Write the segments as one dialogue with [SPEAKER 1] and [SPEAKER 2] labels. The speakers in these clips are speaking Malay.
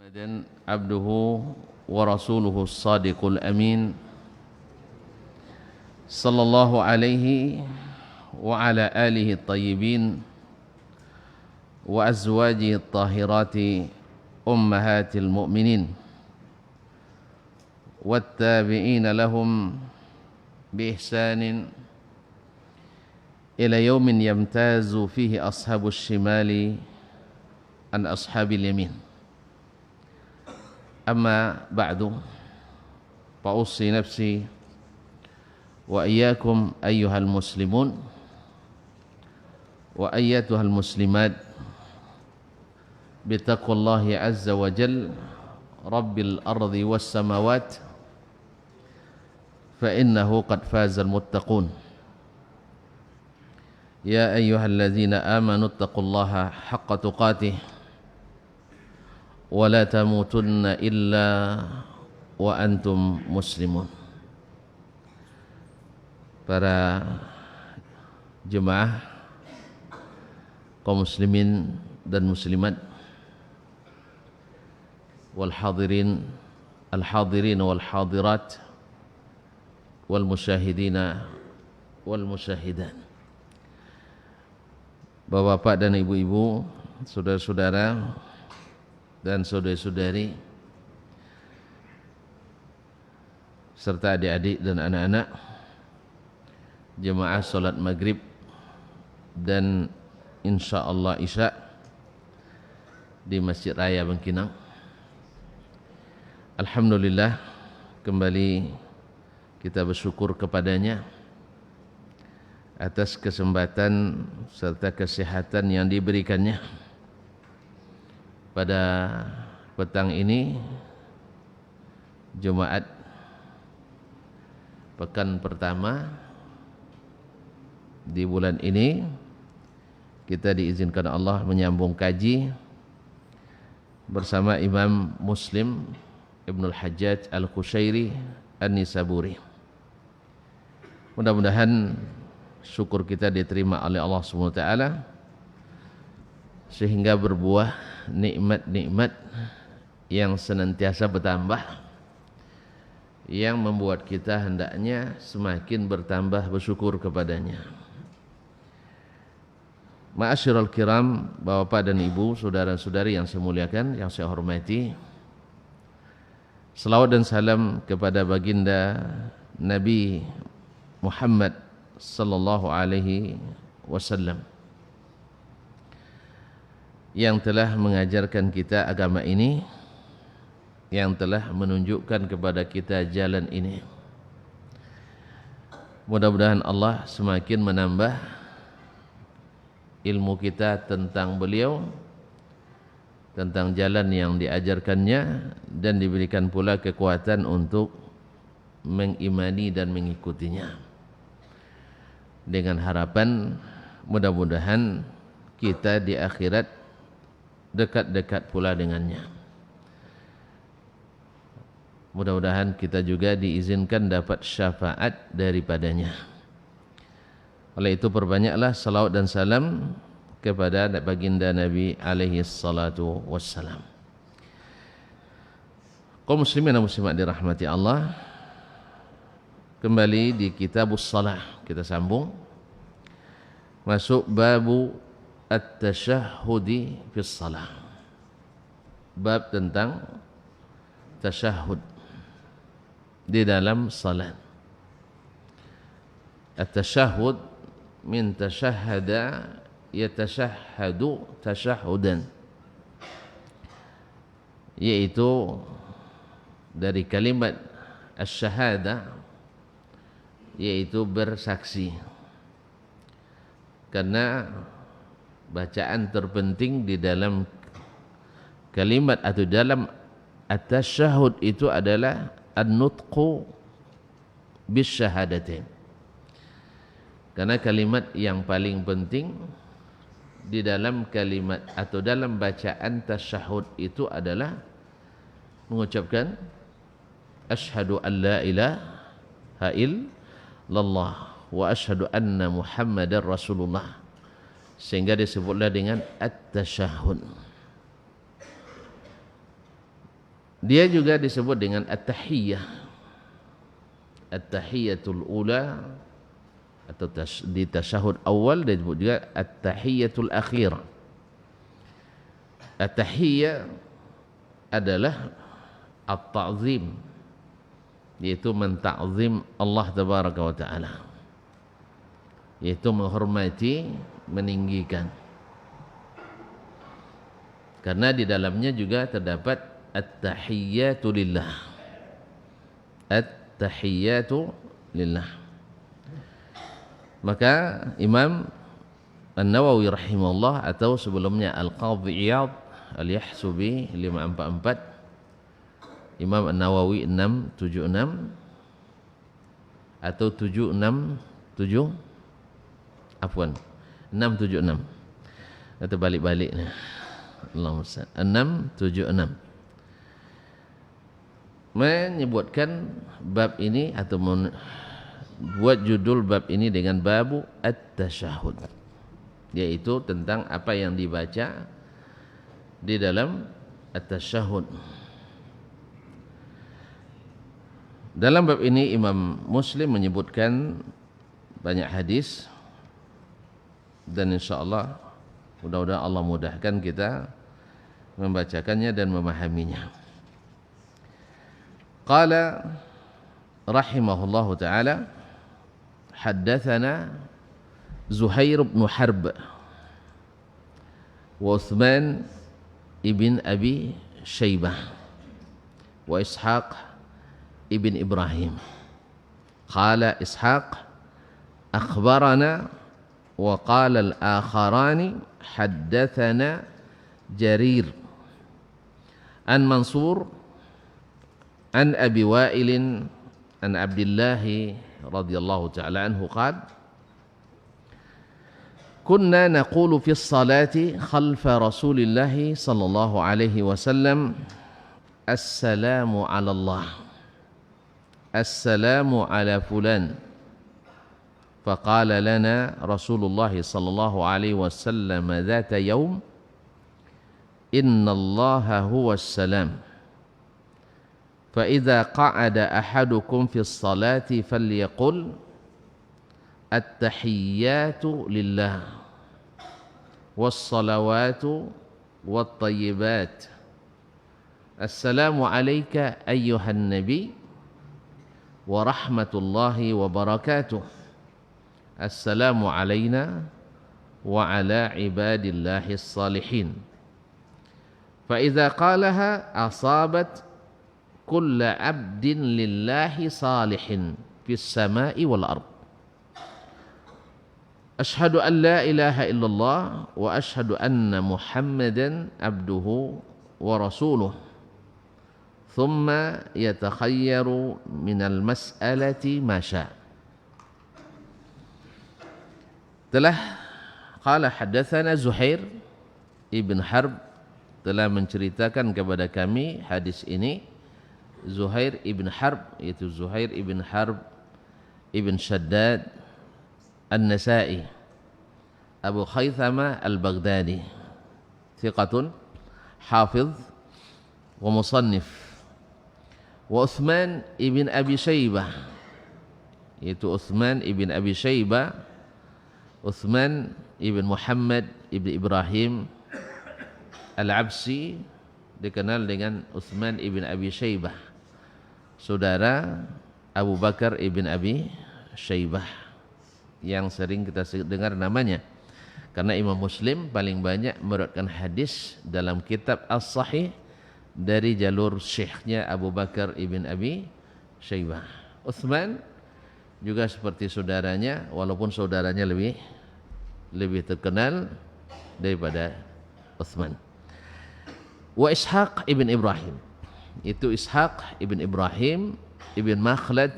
[SPEAKER 1] محمدا عبده ورسوله الصادق الأمين صلى الله عليه وعلى آله الطيبين وأزواجه الطاهرات أمهات المؤمنين والتابعين لهم بإحسان إلى يوم يمتاز فيه أصحاب الشمال عن أصحاب اليمين. أما بعد فأوصي نفسي وإياكم أيها المسلمون وأيتها المسلمات بتقوى الله عز وجل رب الأرض والسماوات فإنه قد فاز المتقون. يا أيها الذين آمنوا اتقوا الله حق تقاته ولا تموتن إلا وأنتم مسlimun. Para jemaah kaum muslimin dan muslimat wal hadirin wal hadirat wal musyahidina wal musyahidat. Bapak-bapak dan ibu-ibu, saudara-saudara dan saudari-saudari serta adik-adik dan anak-anak jemaah salat maghrib dan insyaallah isya di Masjid Raya Bangkinang. Alhamdulillah, kembali kita bersyukur kepadanya atas kesempatan serta kesehatan yang diberikannya pada petang ini, Jumat pekan pertama di bulan ini, kita diizinkan Allah menyambung kaji bersama Imam Muslim Ibnul Hajjaj Al-Qushairi An-Nisaburi. Mudah-mudahan syukur kita diterima oleh Allah SWT sehingga berbuah nikmat-nikmat yang senantiasa bertambah, yang membuat kita hendaknya semakin bertambah bersyukur kepadanya. Ma'asyiral kiram, bapak dan ibu, saudara-saudari yang saya muliakan, yang saya hormati, selawat dan salam kepada baginda Nabi Muhammad sallallahu alaihi wasallam yang telah mengajarkan kita agama ini, yang telah menunjukkan kepada kita jalan ini. Mudah-mudahan Allah semakin menambah ilmu kita tentang beliau, tentang jalan yang diajarkannya, dan diberikan pula kekuatan untuk mengimani dan mengikutinya, dengan harapan mudah-mudahan kita di akhirat dekat-dekat pula dengannya. Mudah-mudahan kita juga diizinkan dapat syafaat daripadanya. Oleh itu perbanyaklah salawat dan salam kepada baginda Nabi alaihi salatu wassalam. Kaum muslimin dan muslimat dirahmati Allah, kembali di Kitabus Shalah kita sambung masuk babu at-tashahhudi fi shalah, bab tentang tasyahud di dalam salat. At-tashahhud min tashahhada yatashahhadu tashahhudan, yaitu dari kalimat asy-syahadah, yaitu bersaksi. Karena bacaan terpenting di dalam kalimat atau dalam at-tasyahud itu adalah an-nutqu bisyahadatain. Karena kalimat yang paling penting di dalam kalimat atau dalam bacaan tasyahud itu adalah mengucapkan asyhadu an la ilaha illallah wa asyhadu anna Muhammadar Rasulullah, sehingga disebutlah dengan at-tasyahud. Dia juga disebut dengan at-tahiyyah. At-tahiyyatul ula atau di tasyahud awal dia disebut juga at-tahiyyatul akhir. At-tahiyyah adalah at-ta'zim, yaitu menta'zim Allah tabaraka wa ta'ala, yaitu menghormati, meninggikan. Karena di dalamnya juga terdapat at-tahiyyatu lillah. At-tahiyyatu lillah. Maka Imam An-Nawawi rahimahullah atau sebelumnya Al-Qadhi Iyad Al-Yahsubi 544, Imam An-Nawawi 676 atau 767, afwan 676 atau balik-balik ni, Allahumma salli, 676 menyebutkan bab ini atau buat judul bab ini dengan babu at-tasyahud, yaitu tentang apa yang dibaca di dalam at-tasyahud. Dalam bab ini Imam Muslim menyebutkan banyak hadis, dan insyaallah mudah-mudahan Allah mudahkan kita membacakannya dan memahaminya. Qala rahimahullahu ta'ala haddatsana Zuhair bin Harb wa Uthman ibn Abi Shaybah wa Ishaq ibn Ibrahim. Qala Ishaq akhbarana wa qala al-akharani haddatsana Jarir an Mansur an Abi Wa'il an Abdullah radhiyallahu ta'ala anhu qala kunna naqulu fi as-salati khalfa Rasulillah sallallahu alaihi wasallam assalamu ala Allah assalamu ala fulan faqala lana Rasulullah sallallahu alaihi wasallam dhata yawm inna Allaha huwa as-salam fa idza qa'ada ahadukum fi as-salati falyaqul at-tahiyyatu lillah was-salawatu wat-tayyibat assalamu alayka ayyuhan nabi wa rahmatullahi wa barakatuh assalamu alayna wa ala ibadillahi as-salihin fa idza qalaha asabat kull abdin lillahi salihin fis samai wal ard ashhadu an la ilaha illallah wa ashhadu anna muhammadan abduhu wa rasuluh thumma yatakhayyaru minal mas'alati ma syaa. Telah qala haddatsana Zuhair ibn Harb telah menceritakan kepada kami hadis ini. Zuhair ibn Harb, yaitu Zuhair ibn Harb ibn Shaddad An-Nasa'i Abu Khaythama Al-Baghdadi, thiqatun hafidh wa musannif. Wa Uthman ibn Abi Shaybah, yaitu Uthman ibn Abi Shaybah, Uthman ibn Muhammad ibn Ibrahim Al-Absi, dikenal dengan Uthman ibn Abi Shaybah, saudara Abu Bakar ibn Abi Shaybah, yang sering kita dengar namanya karena Imam Muslim paling banyak meriwayatkan hadis dalam kitab As-Sahih dari jalur syekhnya Abu Bakar ibn Abi Shaybah. Uthman juga seperti saudaranya, walaupun saudaranya lebih terkenal daripada Uthman. Wa Ishaq ibn Ibrahim, itu Ishaq ibn Ibrahim ibn Makhlad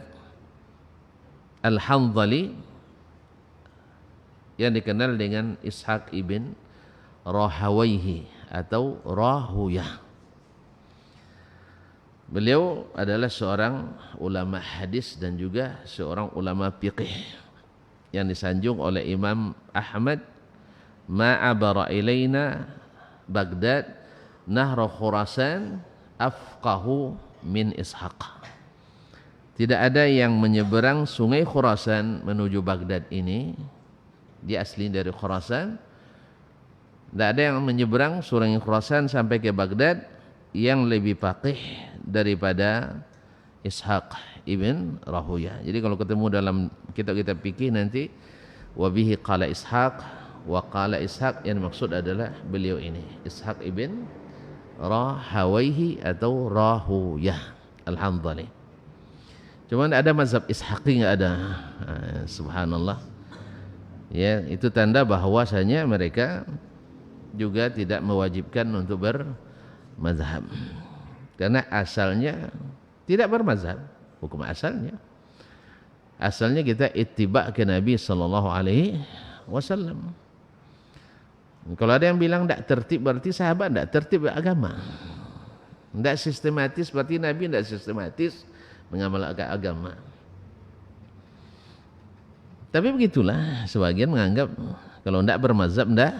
[SPEAKER 1] Al-Hanzali, yang dikenal dengan Ishaq ibn Rahawayhi atau Rahuyah. Beliau adalah seorang ulama hadis dan juga seorang ulama fiqih yang disanjung oleh Imam Ahmad, ma'abara ilaina Baghdad nahra Khurasan afqahu min Ishaq. Tidak ada yang menyeberang sungai Khurasan menuju Baghdad ini, dia asli dari Khurasan. Tidak ada yang menyeberang sungai Khurasan sampai ke Baghdad yang lebih faqih daripada Ishaq ibn Rahuyah. Jadi kalau ketemu dalam kitab-kitab fikih nanti wabihi qala Ishaq wa qala Ishaq, yang maksud adalah beliau ini Ishaq ibn Rahawayhi atau Rahuyah Al-Hanzali. Cuma tidak ada mazhab Ishaqi, tidak ada. Subhanallah. Ya, itu tanda bahwasanya mereka juga tidak mewajibkan untuk bermazhab. Karena asalnya tidak bermazhab, hukum asalnya. Asalnya kita ittiba ke Nabi sallallahu alaihi wasallam. Kalau ada yang bilang tidak tertib berarti sahabat tidak tertib agama. Tidak sistematis berarti Nabi tidak sistematis mengamalkan agama. Tapi begitulah sebagian menganggap kalau tidak bermazhab tidak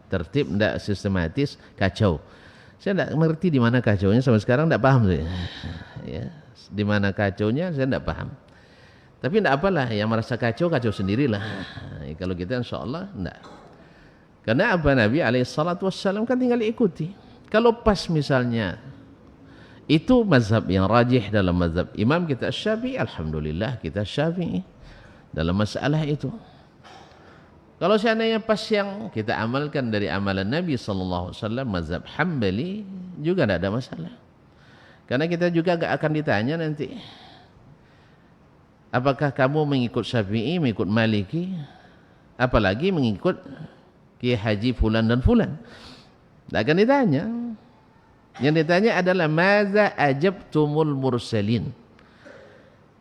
[SPEAKER 1] tertib, tidak sistematis, kacau. Saya tidak mengerti di mana kacaunya, sampai sekarang tidak paham saya. Ya, di mana kacaunya saya tidak paham. Tapi tidak apalah, yang merasa kacau sendirilah. Kalau kita insya Allah tidak. Karena apa, Nabi SAW kan tinggal ikuti. Kalau pas misalnya itu mazhab yang rajih dalam mazhab imam kita Syafi'i, alhamdulillah kita Syafi'i dalam masalah itu. Kalau seandainya pas yang kita amalkan dari amalan Nabi SAW, mazhab Hambali, juga tidak ada masalah. Karena kita juga gak akan ditanya nanti, apakah kamu mengikut Syafi'i, mengikut Maliki, apalagi mengikut Kiai Haji Fulan dan Fulan. Tidak akan ditanya. Yang ditanya adalah maza ajabtumul mursalin.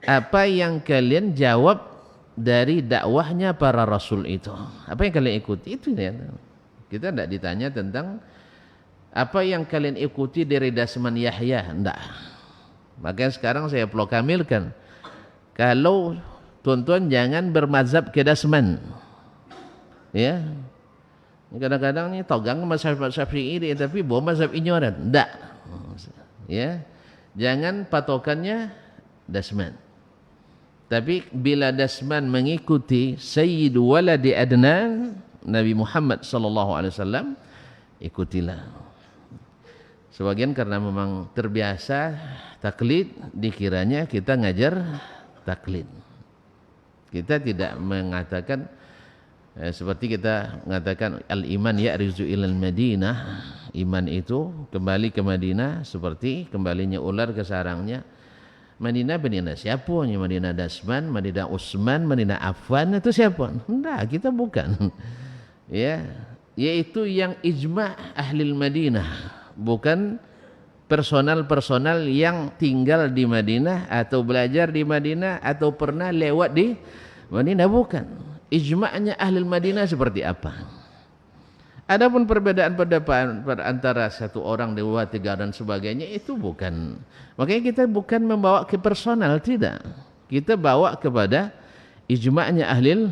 [SPEAKER 1] Apa yang kalian jawab dari dakwahnya para rasul itu? Apa yang kalian ikuti? Itu ya. Kita tidak ditanya tentang apa yang kalian ikuti dari Dasman Yahya, tidak. Makanya sekarang saya proklamirkan, kalau tuan-tuan jangan bermazhab ke Dasman. Ya. Kadang-kadang ni togang mazhab Syafi'i ini, tapi bawa mazhab ignoran. Tak. Ya. Jangan patokannya Dasman. Tapi bila Dasman mengikuti Sayyidu Waladi Adnan, Nabi Muhammad sallallahu alaihi wasallam, ikutilah. Sebagian karena memang terbiasa taklid, dikiranya kita ngajar taklid. Kita tidak mengatakan seperti kita mengatakan al-iman ya'rizu ilal Madinah, iman itu kembali ke Madinah seperti kembalinya ular ke sarangnya. Madinah siapa? Madinah Dasman, Madinah Utsman, Madinah Affan, itu siapa? Enggak, kita bukan. Ya, yaitu yang ijma' ahli Madinah, bukan personal-personal yang tinggal di Madinah atau belajar di Madinah atau pernah lewat di Madinah, bukan. Ijma'nya ahli Madinah seperti apa? Adapun perbedaan pendapat antara satu orang, dua, tiga dan sebagainya, itu bukan. Makanya kita bukan membawa ke personal, tidak. Kita bawa kepada ijma'nya ahli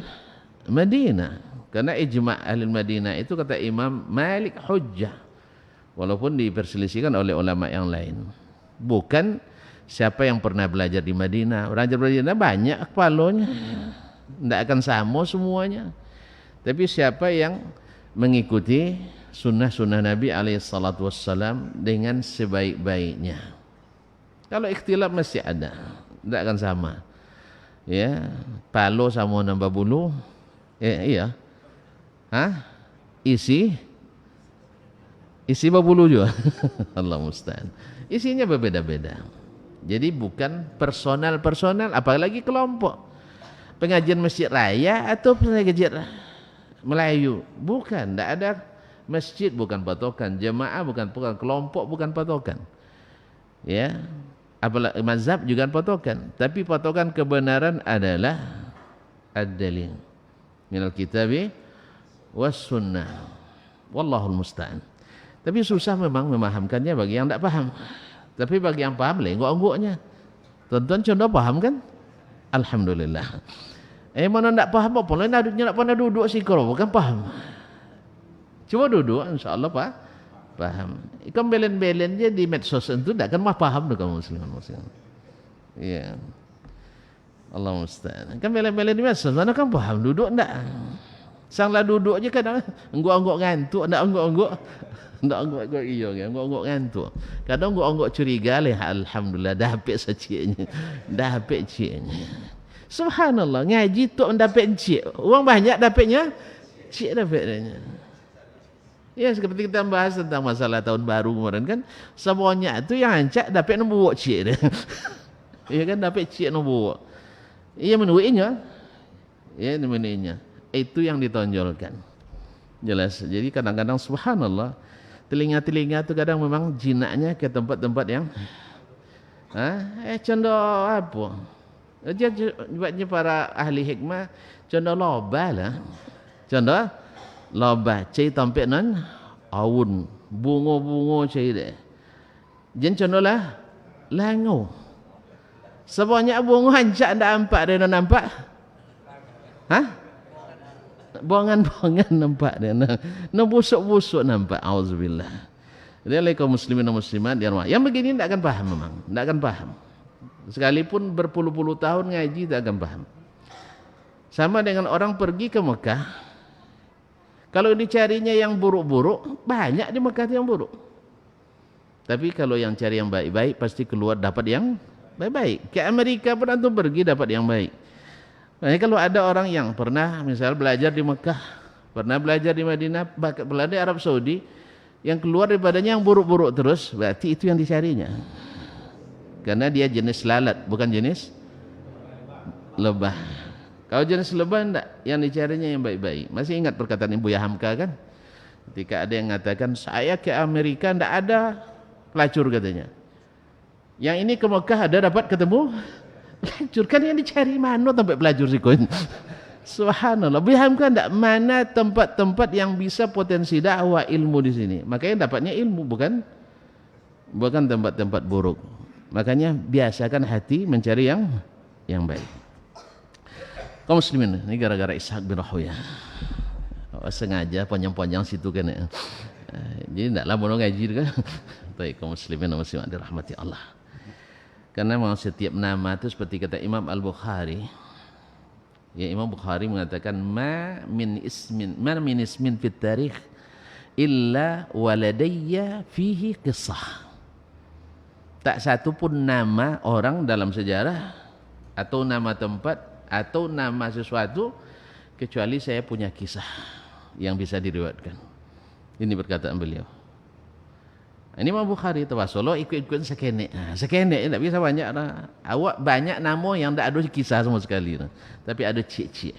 [SPEAKER 1] Madinah. Karena ijma' ahli Madinah itu kata Imam Malik hujjah, walaupun diperselisihkan oleh ulama yang lain. Bukan siapa yang pernah belajar di Madinah. Belajar di Madinah banyak kepalanya, tidak akan sama semuanya. Tapi siapa yang mengikuti sunnah-sunnah Nabi SAW dengan sebaik-baiknya. Kalau ikhtilaf mesti ada, tidak akan sama. Ya, palo sama nambah bulu, iya. Hah? Isi babulu juga. Allah musta'an. Isinya berbeda-beda. Jadi bukan personal, apalagi kelompok. Pengajian masjid raya atau pengajian Melayu, bukan. Tidak ada masjid, bukan patokan. Jemaah bukan patokan. Kelompok bukan patokan. Ya, apalagi mazhab juga patokan. Tapi patokan kebenaran adalah ad-dalil minal kitabi was sunnah. Wallahul musta'an. Tapi susah memang memahamkannya bagi yang tidak paham. Tapi bagi yang paham, lenggok-lenggoknya. Tuan-tuan contoh paham kan? Alhamdulillah. Mana tidak paham apa? Lain aduknya tak pernah duduk sih kalau bukan paham. Cuma duduk, insya Allah Paham. Ikan belen-belen je di medsos itu tak kan mah paham tu kaum muslimin. Iya. Allah musta'an. Kan belen-belen di medsos mana kan paham duduk ndak? Sanglah duduk je kadang angguk-angguk ngantuk, ndak angguk-angguk. Ndak angguk-angguk iya kan, angguk-angguk ngantuk. Kadang angguk-angguk curiga leh alhamdulillah dah hafid seciknya. Dah hafid ciknya. Subhanallah, ngaji tu mendapat cik. Orang banyak dapatnya, cik dapatnya. Ya seperti kita bahas tentang masalah tahun baru kemarin kan, semuanya tu yang hancak dapat nombor cik dia. Ya kan dapat cik nombor. Iya menuinya. Ya menuinya. Itu yang ditonjolkan. Jelas. Jadi kadang-kadang subhanallah, telinga-telinga tu kadang memang jinaknya ke tempat-tempat yang contoh apa? Buatnya para ahli hikmah contoh loba lah. Contoh loba cai tampik nan awun bungo-bungo cai deh. Jen contoh lah langu. Sebanyak bungo hancak ndak nampak dia nampak. Bongan-bongan nampak dia. No busuk-busuk nampak. Auzubillah. Jadi kaum muslimin dan muslimat yang begini ndak akan paham memang, ndak akan paham. Sekalipun berpuluh-puluh tahun ngaji tak akan paham. Sama dengan orang pergi ke Mekah. Kalau dicarinya yang buruk-buruk, banyak di Mekah yang buruk. Tapi kalau yang cari yang baik-baik, pasti keluar dapat yang baik-baik. Ke Amerika pun antum pergi dapat yang baik. Nah, kalau ada orang yang pernah misal belajar di Mekah, pernah belajar di Madinah, bahkan belajar di Arab Saudi, yang keluar daripadanya yang buruk-buruk terus, berarti itu yang dicarinya. Karena dia jenis lalat, bukan jenis lebah. Kalau jenis lebah enggak, yang dicarinya yang baik-baik. Masih ingat perkataan Ibu Yahamka kan? Ketika ada yang mengatakan, saya ke Amerika enggak ada pelacur katanya. Yang ini ke Mekah ada dapat ketemu pelacur. Kan yang dicari mana tempat pelacur sih kon? Subhanallah. Ibu Yahamka enggak mana tempat-tempat yang bisa potensi dakwah ilmu di sini. Makanya dapatnya ilmu, bukan tempat-tempat buruk. Makanya biasakan hati mencari yang baik. Kaum muslimin, ini gara-gara Ishaq bin Rahuyah. Sengaja panjang-panjang situ kan ya. Jadi tidaklah mau ngaji kan. Baik kaum muslimin dan muslimat dirahmati Allah. Karena memang setiap nama itu seperti kata Imam Al-Bukhari. Ya Imam Bukhari mengatakan ma min ismin fit tarikh illa waladayya fihi qissah. Tak satu pun nama orang dalam sejarah atau nama tempat atau nama sesuatu kecuali saya punya kisah yang bisa diriwayatkan. Ini perkataan beliau. Ini Imam Bukhari tawassul ikut-ikut sekenek. Sekenek tak bisa banyak lah. Awak banyak nama yang tak ada kisah sama sekali. Tapi ada cik-cik.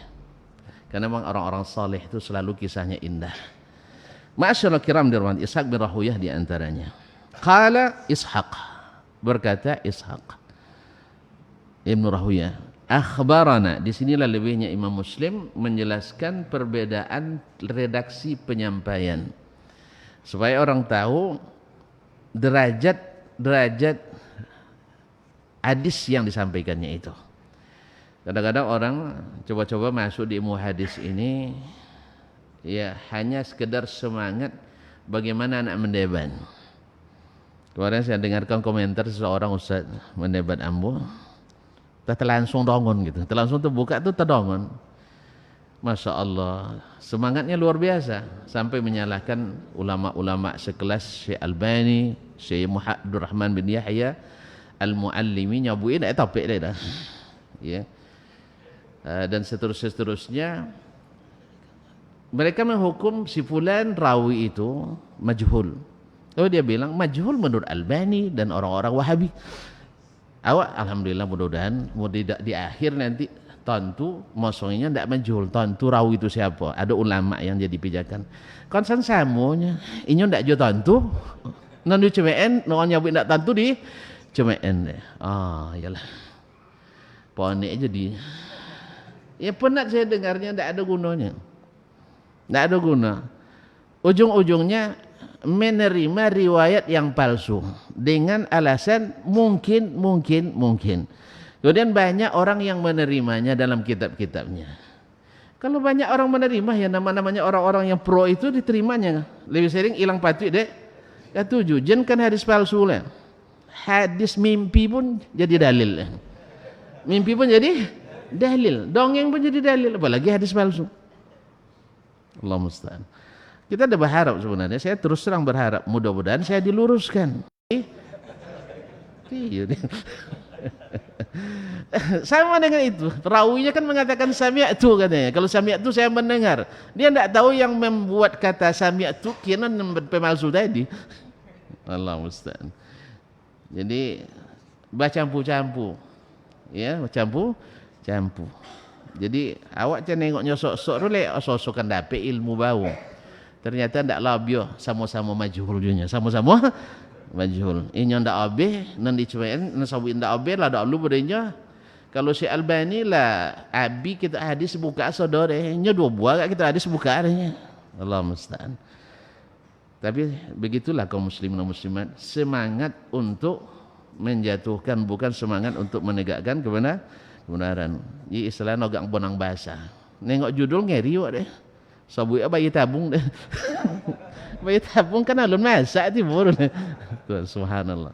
[SPEAKER 1] Karena memang orang-orang saleh itu selalu kisahnya indah. Ma'asyiral kiram dirahmati Ishaq bin Rahuyah di antaranya. Qala Ishaq. Berkata Ishaq Ibn Rahuyah, akhbarana. Di sinilah lebihnya Imam Muslim menjelaskan perbedaan redaksi penyampaian supaya orang tahu derajat hadis yang disampaikannya itu. Kadang-kadang orang coba-coba masuk di ilmu hadis ini ya hanya sekedar semangat bagaimana nak mendebat. Kemarin saya dengarkan komentar seseorang ustaz mendebat ambo, langsung dongon gitu, langsung terbuka tu terdongon. Masya Allah, semangatnya luar biasa sampai menyalahkan ulama-ulama sekelas Syekh Albani, Syekh Abdul Rahman bin Yahya Al-Muallimi nyabuin dah topik dia dah. Ya. Dan seterusnya mereka menghukum si fulan rawi itu majhul. Oh dia bilang majhul menurut Albani dan orang-orang Wahabi. Awak alhamdulillah mudah-mudahan di akhir nanti tentu maksudnya tidak majhul, tentu rawi itu siapa. Ada ulama yang jadi pijakan. Konsen samunya, ini tidak jo tentu. Non di CMN, non nyabut tidak tentu di CMN. Iyalah. Pone jadi. Ya penat saya dengarnya tidak ada gunanya. Tidak ada guna. Ujung-ujungnya menerima riwayat yang palsu dengan alasan mungkin. Kemudian banyak orang yang menerimanya dalam kitab-kitabnya. Kalau banyak orang menerima ya nama-namanya orang-orang yang pro itu diterimanya. Lebih sering hilang patut deh Ketujuh, jin kan hadis palsu lah. Hadis mimpi pun jadi dalil. Mimpi pun jadi dalil. Dongeng pun jadi dalil. Apalagi hadis palsu. Allah musta'an. Kita ada berharap sebenarnya. Saya terus terang berharap. Mudah-mudahan saya diluruskan. Sama dengan itu. Perawinya kan mengatakan sami'tu katanya. Kalau sami'tu saya mendengar. Dia tidak tahu yang membuat kata sami'tu kira pemalsu tadi. Allah musta'an. Jadi bercampur-campur. Ya, campur. Jadi awak jangan nengok nyosok-sok dulu, sosok kan dapat ilmu baru. Ternyata ndak labio, sama-sama majhul dunia, sama-sama majhul. Inya ndak habis, nan dicubain, nan sawi ndak habis lah dak lu bedanya. Kalau si Albani lah abi kita hadis buka saudara, nya dua buah kita hadis buka adanya. Allah musta'an. Tapi begitulah kaum muslimin dan muslimat, semangat untuk menjatuhkan, bukan semangat untuk menegakkan kebenaran. Ini istilah nogak bonang bahasa. Nengok judul ngeri wak deh. Sabui bayi tabung deh. Bayi tabung kan alun masak timur. Subhanallah.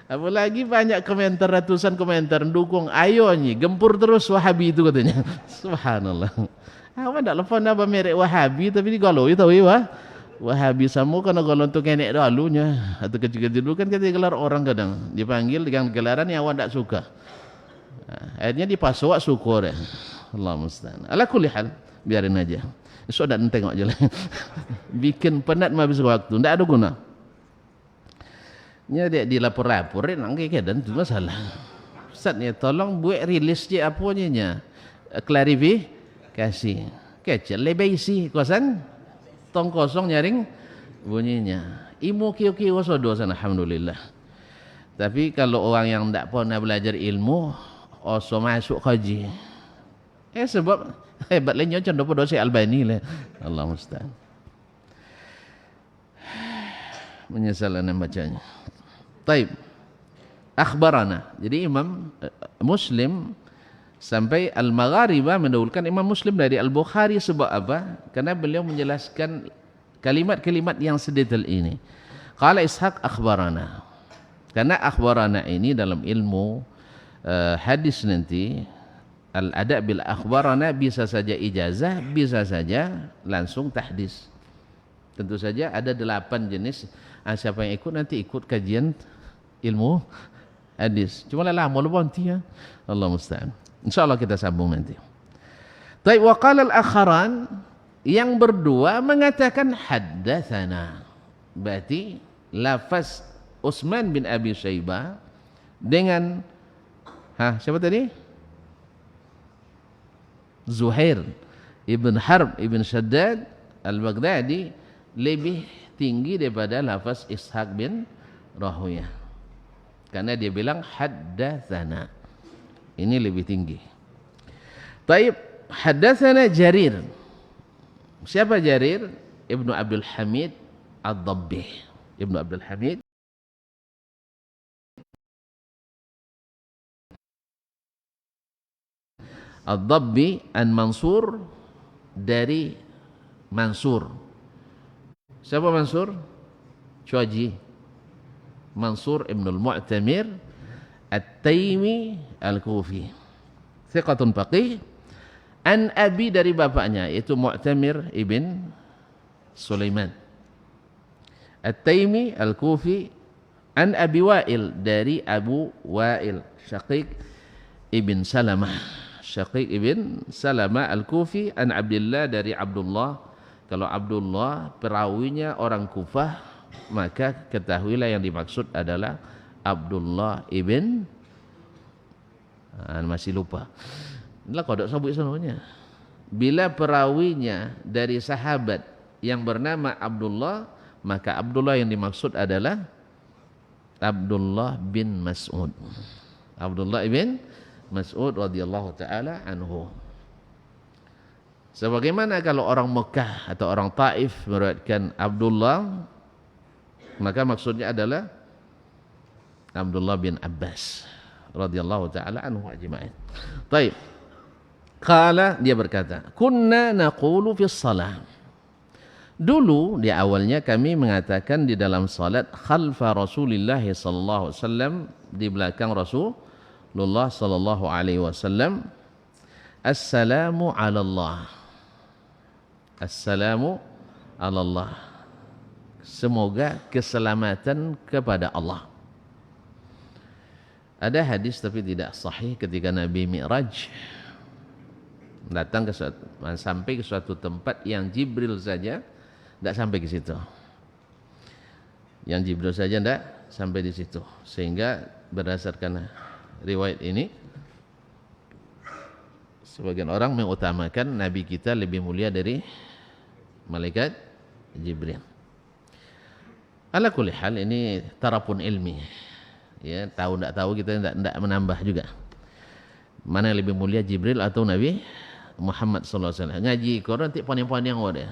[SPEAKER 1] Apalagi banyak komentar, ratusan komentar dukung, ayo nyi gempur terus Wahabi itu katanya. Subhanallah. Apa ndak lepas apa merek Wahabi tapi digaloi tahu ya. Wahabi sama karena kalau untuk nenek dahulunya atau kecil-kecil dulu kan kita gelar orang kadang dipanggil dengan gelaran yang awak tak suka. Akhirnya dipasok syukur ya. Allah musta'an. Ala kulli hal, biarin aja. Esok dak tengok aja lah. Bikin penat habis waktu, ndak ada guna. Nya dia dilapor-laporin nang keadaan itu masalah. Ustaz ni tolong buat rilis je apanya nya. Klarifikasi. Kecil lebih isi kosan tong kosong nyaring bunyinya. Ilmu kio-kio sodo sana alhamdulillah. Tapi kalau orang yang tak pernah belajar ilmu, oso masuk kaji. Sebab hebat lainnya contoh pada si Albani lah. Allah musta'an. Menyesal anak bacanya. Taib. Akhbarana. Jadi Imam Muslim sampai Al-Magharibah mendahulukan Imam Muslim dari Al-Bukhari sebab apa? Karena beliau menjelaskan kalimat-kalimat yang sedetail ini. Qala Ishaq akhbarana. Karena akhbarana ini dalam ilmu hadis nanti al-adab bil akhbarana bisa saja ijazah, bisa saja langsung tahdis. Tentu saja ada 8 jenis. Siapa yang ikut nanti ikut kajian ilmu hadis. Cuma lama lupa nanti ya. Allah musta'an. InsyaAllah kita sambung nanti. Taib wa qala al-akharan, yang berdua mengatakan haddatsana. Berarti lafaz Utsman bin Abi Syaibah dengan siapa tadi? Zuhair ibn Harb ibn Shaddad al-Baghdadi lebih tinggi daripada lafaz Ishaq bin Rahuyah. Karena dia bilang haddatsana. Ini lebih tinggi. Taib, haddatsana Jarir. Siapa Jarir? Ibnu Abdul Hamid Ad-Dabbi. Ibnu Abdul Hamid Ad-Dabbi an Mansur dari Mansur. Siapa Mansur? Cuaji. Mansur Ibn al-Mu'tamir At-Taimi Al-Kufi. Thiqatun faqih. An abi dari bapaknya yaitu Mu'tamir ibn Sulaiman. At-Taimi Al-Kufi. An Abi Wa'il dari Abu Wa'il Syaqiq ibn Salamah. Syaqiq ibn Salamah Al-Kufi. An Abdullah dari Abdullah. Kalau Abdullah perawinya orang Kufah, maka ketahuilah yang dimaksud adalah Abdullah ibn masih lupa. Inilah kodok sabuk sebenarnya. Bila perawinya dari sahabat yang bernama Abdullah, maka Abdullah yang dimaksud adalah Abdullah bin Mas'ud. Abdullah ibn Mas'ud radhiyallahu taala anhu. Sebagaimana kalau orang Mekah atau orang Taif meriwayatkan Abdullah, maka maksudnya adalah Abdullah bin Abbas radhiyallahu taala anhu ajma'in. Baik. Qala, dia berkata, kunna naqulu fi shalah. Dulu di awalnya kami mengatakan di dalam salat khalfa Rasulullah sallallahu alaihi wasallam, di belakang Rasulullah sallallahu alaihi wasallam, assalamu ala Allah. Assalamu ala Allah. Semoga keselamatan kepada Allah. Ada hadis tapi tidak sahih ketika Nabi Mi'raj datang sampai ke suatu tempat yang Jibril saja tidak sampai ke situ. Yang Jibril saja tidak sampai di situ. Sehingga berdasarkan riwayat ini, sebagian orang mengutamakan Nabi kita lebih mulia dari malaikat Jibril. Ala kulli hal, ini tarapun ilmi. Ya, tahu tidak tahu kita tidak menambah juga. Mana yang lebih mulia, Jibril atau Nabi Muhammad sallallahu alaihi wasallam? Ngaji Quran tik pandang-pandang wae.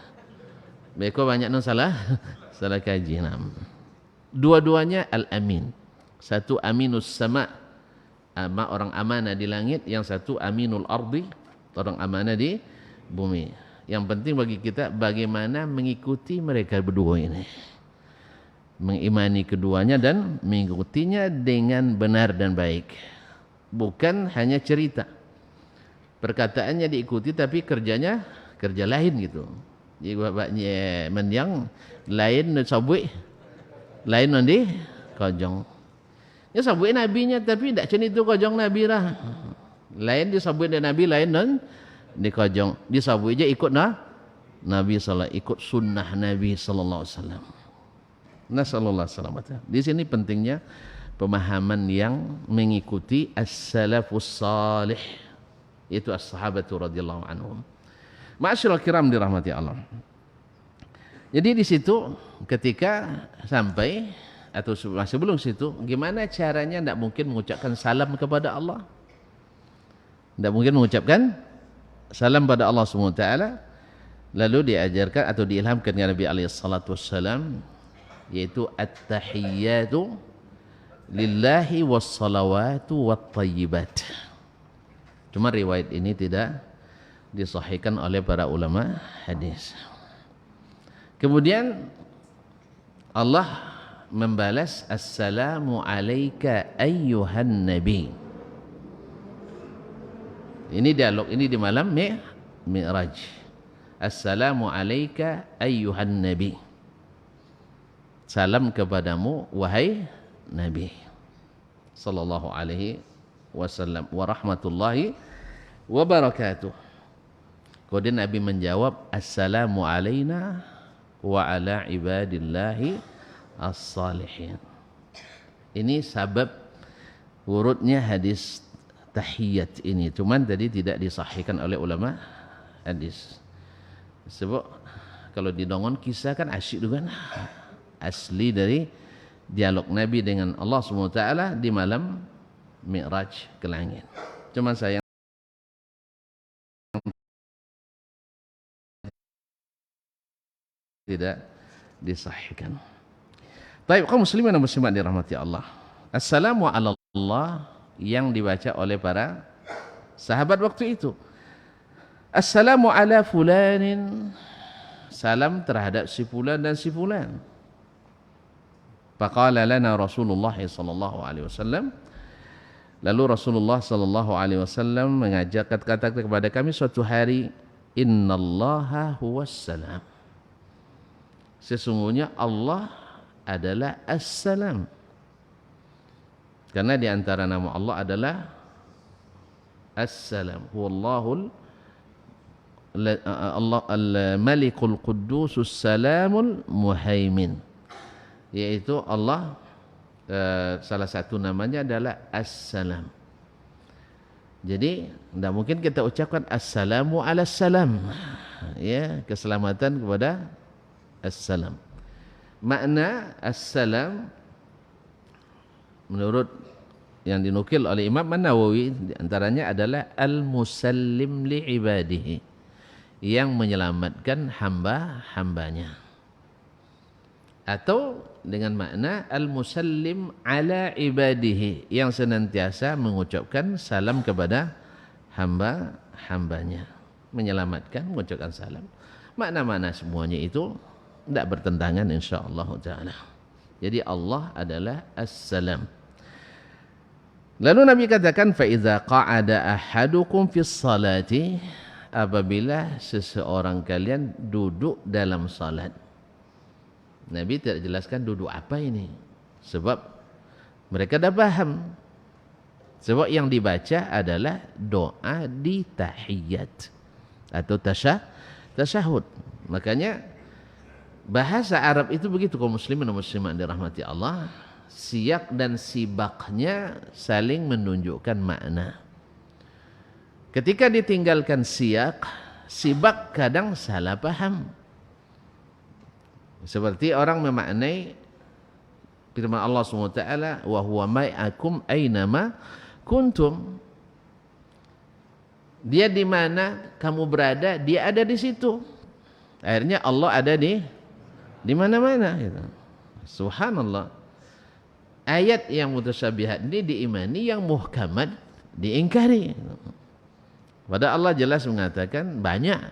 [SPEAKER 1] Beko banyak non salah kaji. Dua-duanya al-amin. Satu aminus sama, orang amanah di langit, yang satu aminul ardi, orang amanah di bumi. Yang penting bagi kita bagaimana mengikuti mereka berdua ini, mengimani keduanya dan mengikutinya dengan benar dan baik. Bukan hanya cerita, perkataannya diikuti tapi kerjanya kerja lain gitu. Jadi bapaknya mendiang lain sabui, lain nanti kojong. Ya sabui nabinya tapi tidak ceni itu kojong nabi lah. Lain disabui dari nabi, lain non di kojong. Disabui aja ikut Nabi sallallahu, ikut sunnah Nabi sallallahu alaihi wasallam. Nasallallahu alaihi. Di sini pentingnya pemahaman yang mengikuti as-salafus salih, itu as-sahabatu radhiyallahu anhum. Ma'asyiral kiram dirahmati Allah. Jadi di situ ketika sampai atau sebelum situ, gimana caranya? Tidak mungkin mengucapkan salam kepada Allah. Tidak mungkin mengucapkan salam pada Allah Subhanahu wa taala. Lalu diajarkan atau diilhamkan dengan Nabi alaihi salatu wassalam, yaitu at-tahiyyatu lillahi wassalawatu wattayyibat. Cuma riwayat ini tidak disahihkan oleh para ulama hadis. Kemudian Allah membalas assalamu alayka ayyuhan nabi. Ini dialog ini di malam Mi'raj. Assalamu alayka ayyuhan nabi. Salam kepadamu wahai Nabi sallallahu alaihi wasallam wa rahmatullahi wa barakatuh. Kemudian Nabi menjawab, assalamu alaina wa ala ibadillahi as-salihin. Ini sebab urutnya hadis tahiyyat ini. Cuman tadi tidak disahihkan oleh ulama hadis. Sebab kalau didongon kisah kan asyik juga. Asli dari dialog Nabi dengan Allah SWT di malam Mi'raj ke langit. Cuma sayang tidak disahihkan. Baik, kaum muslimin dan muslimat dirahmati Allah. Assalamu ala Allah yang dibaca oleh para sahabat waktu itu. Assalamu ala fulanin, salam terhadap si fulan dan si fulan. Faqala lana Rasulullah sallallahu alaihi wasallam, lalu Rasulullah sallallahu alaihi wasallam mengajak kata kepada kami suatu hari, innallaha huwas salam. Sesungguhnya Allah adalah as-salam. Karena di antara nama Allah adalah as-salam. Huwallahul Allah al-Malikul Quddusus Salamul Muhaimin. Yaitu Allah salah satu namanya adalah as-salam. Jadi tidak mungkin kita ucapkan assalamu ala salam. Ya, keselamatan kepada as-salam. Makna as-salam menurut yang dinukil oleh Imam An-Nawawi di antaranya adalah al-musallim li ibadihi, yang menyelamatkan hamba-hambanya. Atau dengan makna al-musallim ala ibadihi, yang senantiasa mengucapkan salam kepada hamba-hambanya, menyelamatkan, mengucapkan salam. Makna-makna semuanya itu tidak bertentangan insyaallah taala. Jadi Allah adalah As-Salam. Lalu Nabi katakan fa iza qa'ada ahadukum fis salati, apabila seseorang kalian duduk dalam salat. Nabi tidak jelaskan duduk apa ini, sebab mereka dah paham. Sebab yang dibaca adalah doa di tahiyat atau tasyahud. Makanya bahasa Arab itu begitu, kaum muslimin dan muslimat dirahmati Allah, siyak dan sibaknya saling menunjukkan makna. Ketika ditinggalkan siyak, sibak kadang salah paham. Seperti orang memaknai firman Allah SWT, wa huwa ma'akum aynama kuntum. Dia di mana kamu berada, dia ada di situ. Akhirnya Allah ada di mana-mana gitu. Subhanallah. Ayat yang mutasyabihat ini diimani, yang muhkamat diingkari. Padahal Allah jelas mengatakan banyak.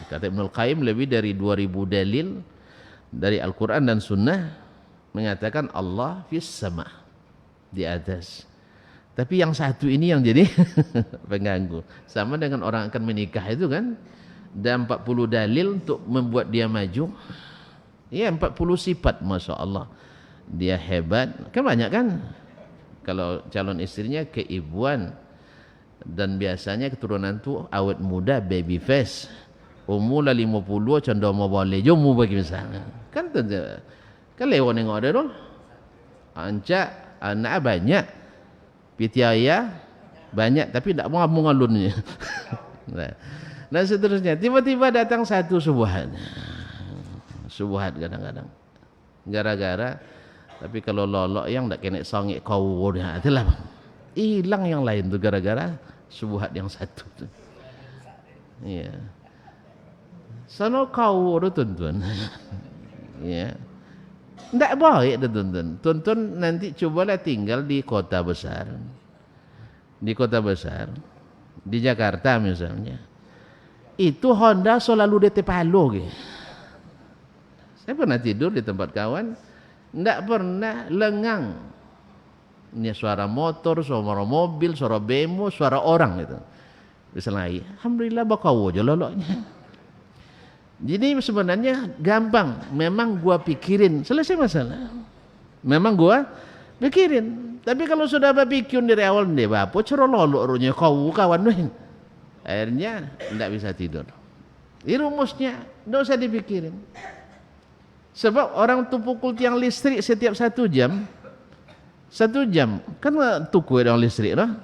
[SPEAKER 1] Kata Ibnul Qayyim, lebih dari 2000 dalil dari Al-Quran dan Sunnah mengatakan Allah fis sama, di atas. Tapi yang satu ini yang jadi pengganggu. Sama dengan orang akan menikah itu kan, dan 40 dalil untuk membuat dia maju. Ya, 40 sifat, Masya Allah. Dia hebat. Kan banyak kan? Kalau calon istrinya keibuan. Dan biasanya keturunan tu awet muda, baby face. Umur lah 50, condong mau boleh jomu bagi misalnya. Kan tentu. Kan lewat nengok ada dong. Ancak, anak banyak. Pitiaya banyak, tapi tak mau ngalunnya. Dan seterusnya. Tiba-tiba datang satu subuhat. Subuhat kadang-kadang. Gara-gara, tapi kalau lolok yang tak kena sangit kau dah, itulah hilang yang lain tu gara-gara subuhat yang satu tu. Iya. Sono kau tu tuan-tuan. Ya. Tak baik tu tuan-tuan. Tuan-tuan nanti cubalah tinggal di kota besar. Di kota besar. Di Jakarta misalnya. Itu Honda selalu di Tepalo ke. Saya pernah tidur di tempat kawan, tidak pernah lengang. Ini suara motor, suara mobil, suara bemo, suara orang itu. Misalnya, alhamdulillah bakau aja loloknya. Jadi sebenarnya gampang. Memang gua pikirin, selesai masalah. Memang gua pikirin. Tapi kalau sudah berpikir dari awal, dia bapak cero lolok runya kau kawan nih. Akhirnya tidak bisa tidur. Ini rumusnya, tidak usah dipikirin. Sebab orang tu pukul tiang listrik setiap 1 jam. 1 jam. Kan tuku tiang listrik lah.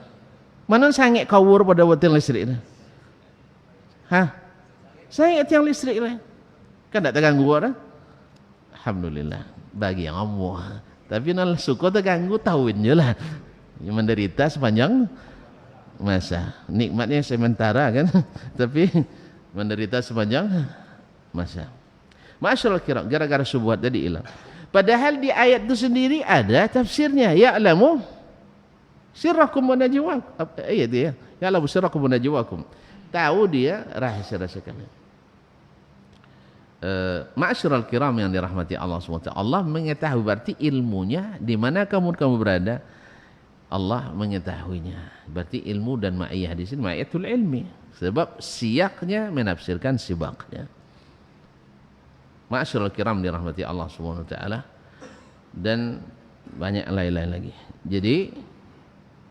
[SPEAKER 1] Mana sangat kawur pada tiang listrik lah. Hah? Sangat tiang listrik lah. Kan tak terganggu orang. Alhamdulillah. Bagi yang Allah. Tapi nak suka terganggu, tahuin je lah. Menderita sepanjang masa. Nikmatnya sementara kan. Tapi menderita sepanjang masa. Masyaallah kiram, gara-gara subuhat tadi hilang. Padahal di ayat itu sendiri ada tafsirnya. Ya'lamu sirrakum wa najwakum. Ayat dia. Ya'lamu sirrakum wa najwakum. Tahu dia rahasia-rahasia kalian. Masyaallah kiram yang dirahmati Allah SWT. Allah mengetahui, berarti ilmunya di mana kamu berada. Allah mengetahuinya. Berarti ilmu dan ma'iyah di sini ma'iyatul ilmi. Sebab siyaknya menafsirkan sibaknya. Ma'asyiral kiram dirahmati Allah Subhanahu wa taala, dan banyak lain-lain lagi. Jadi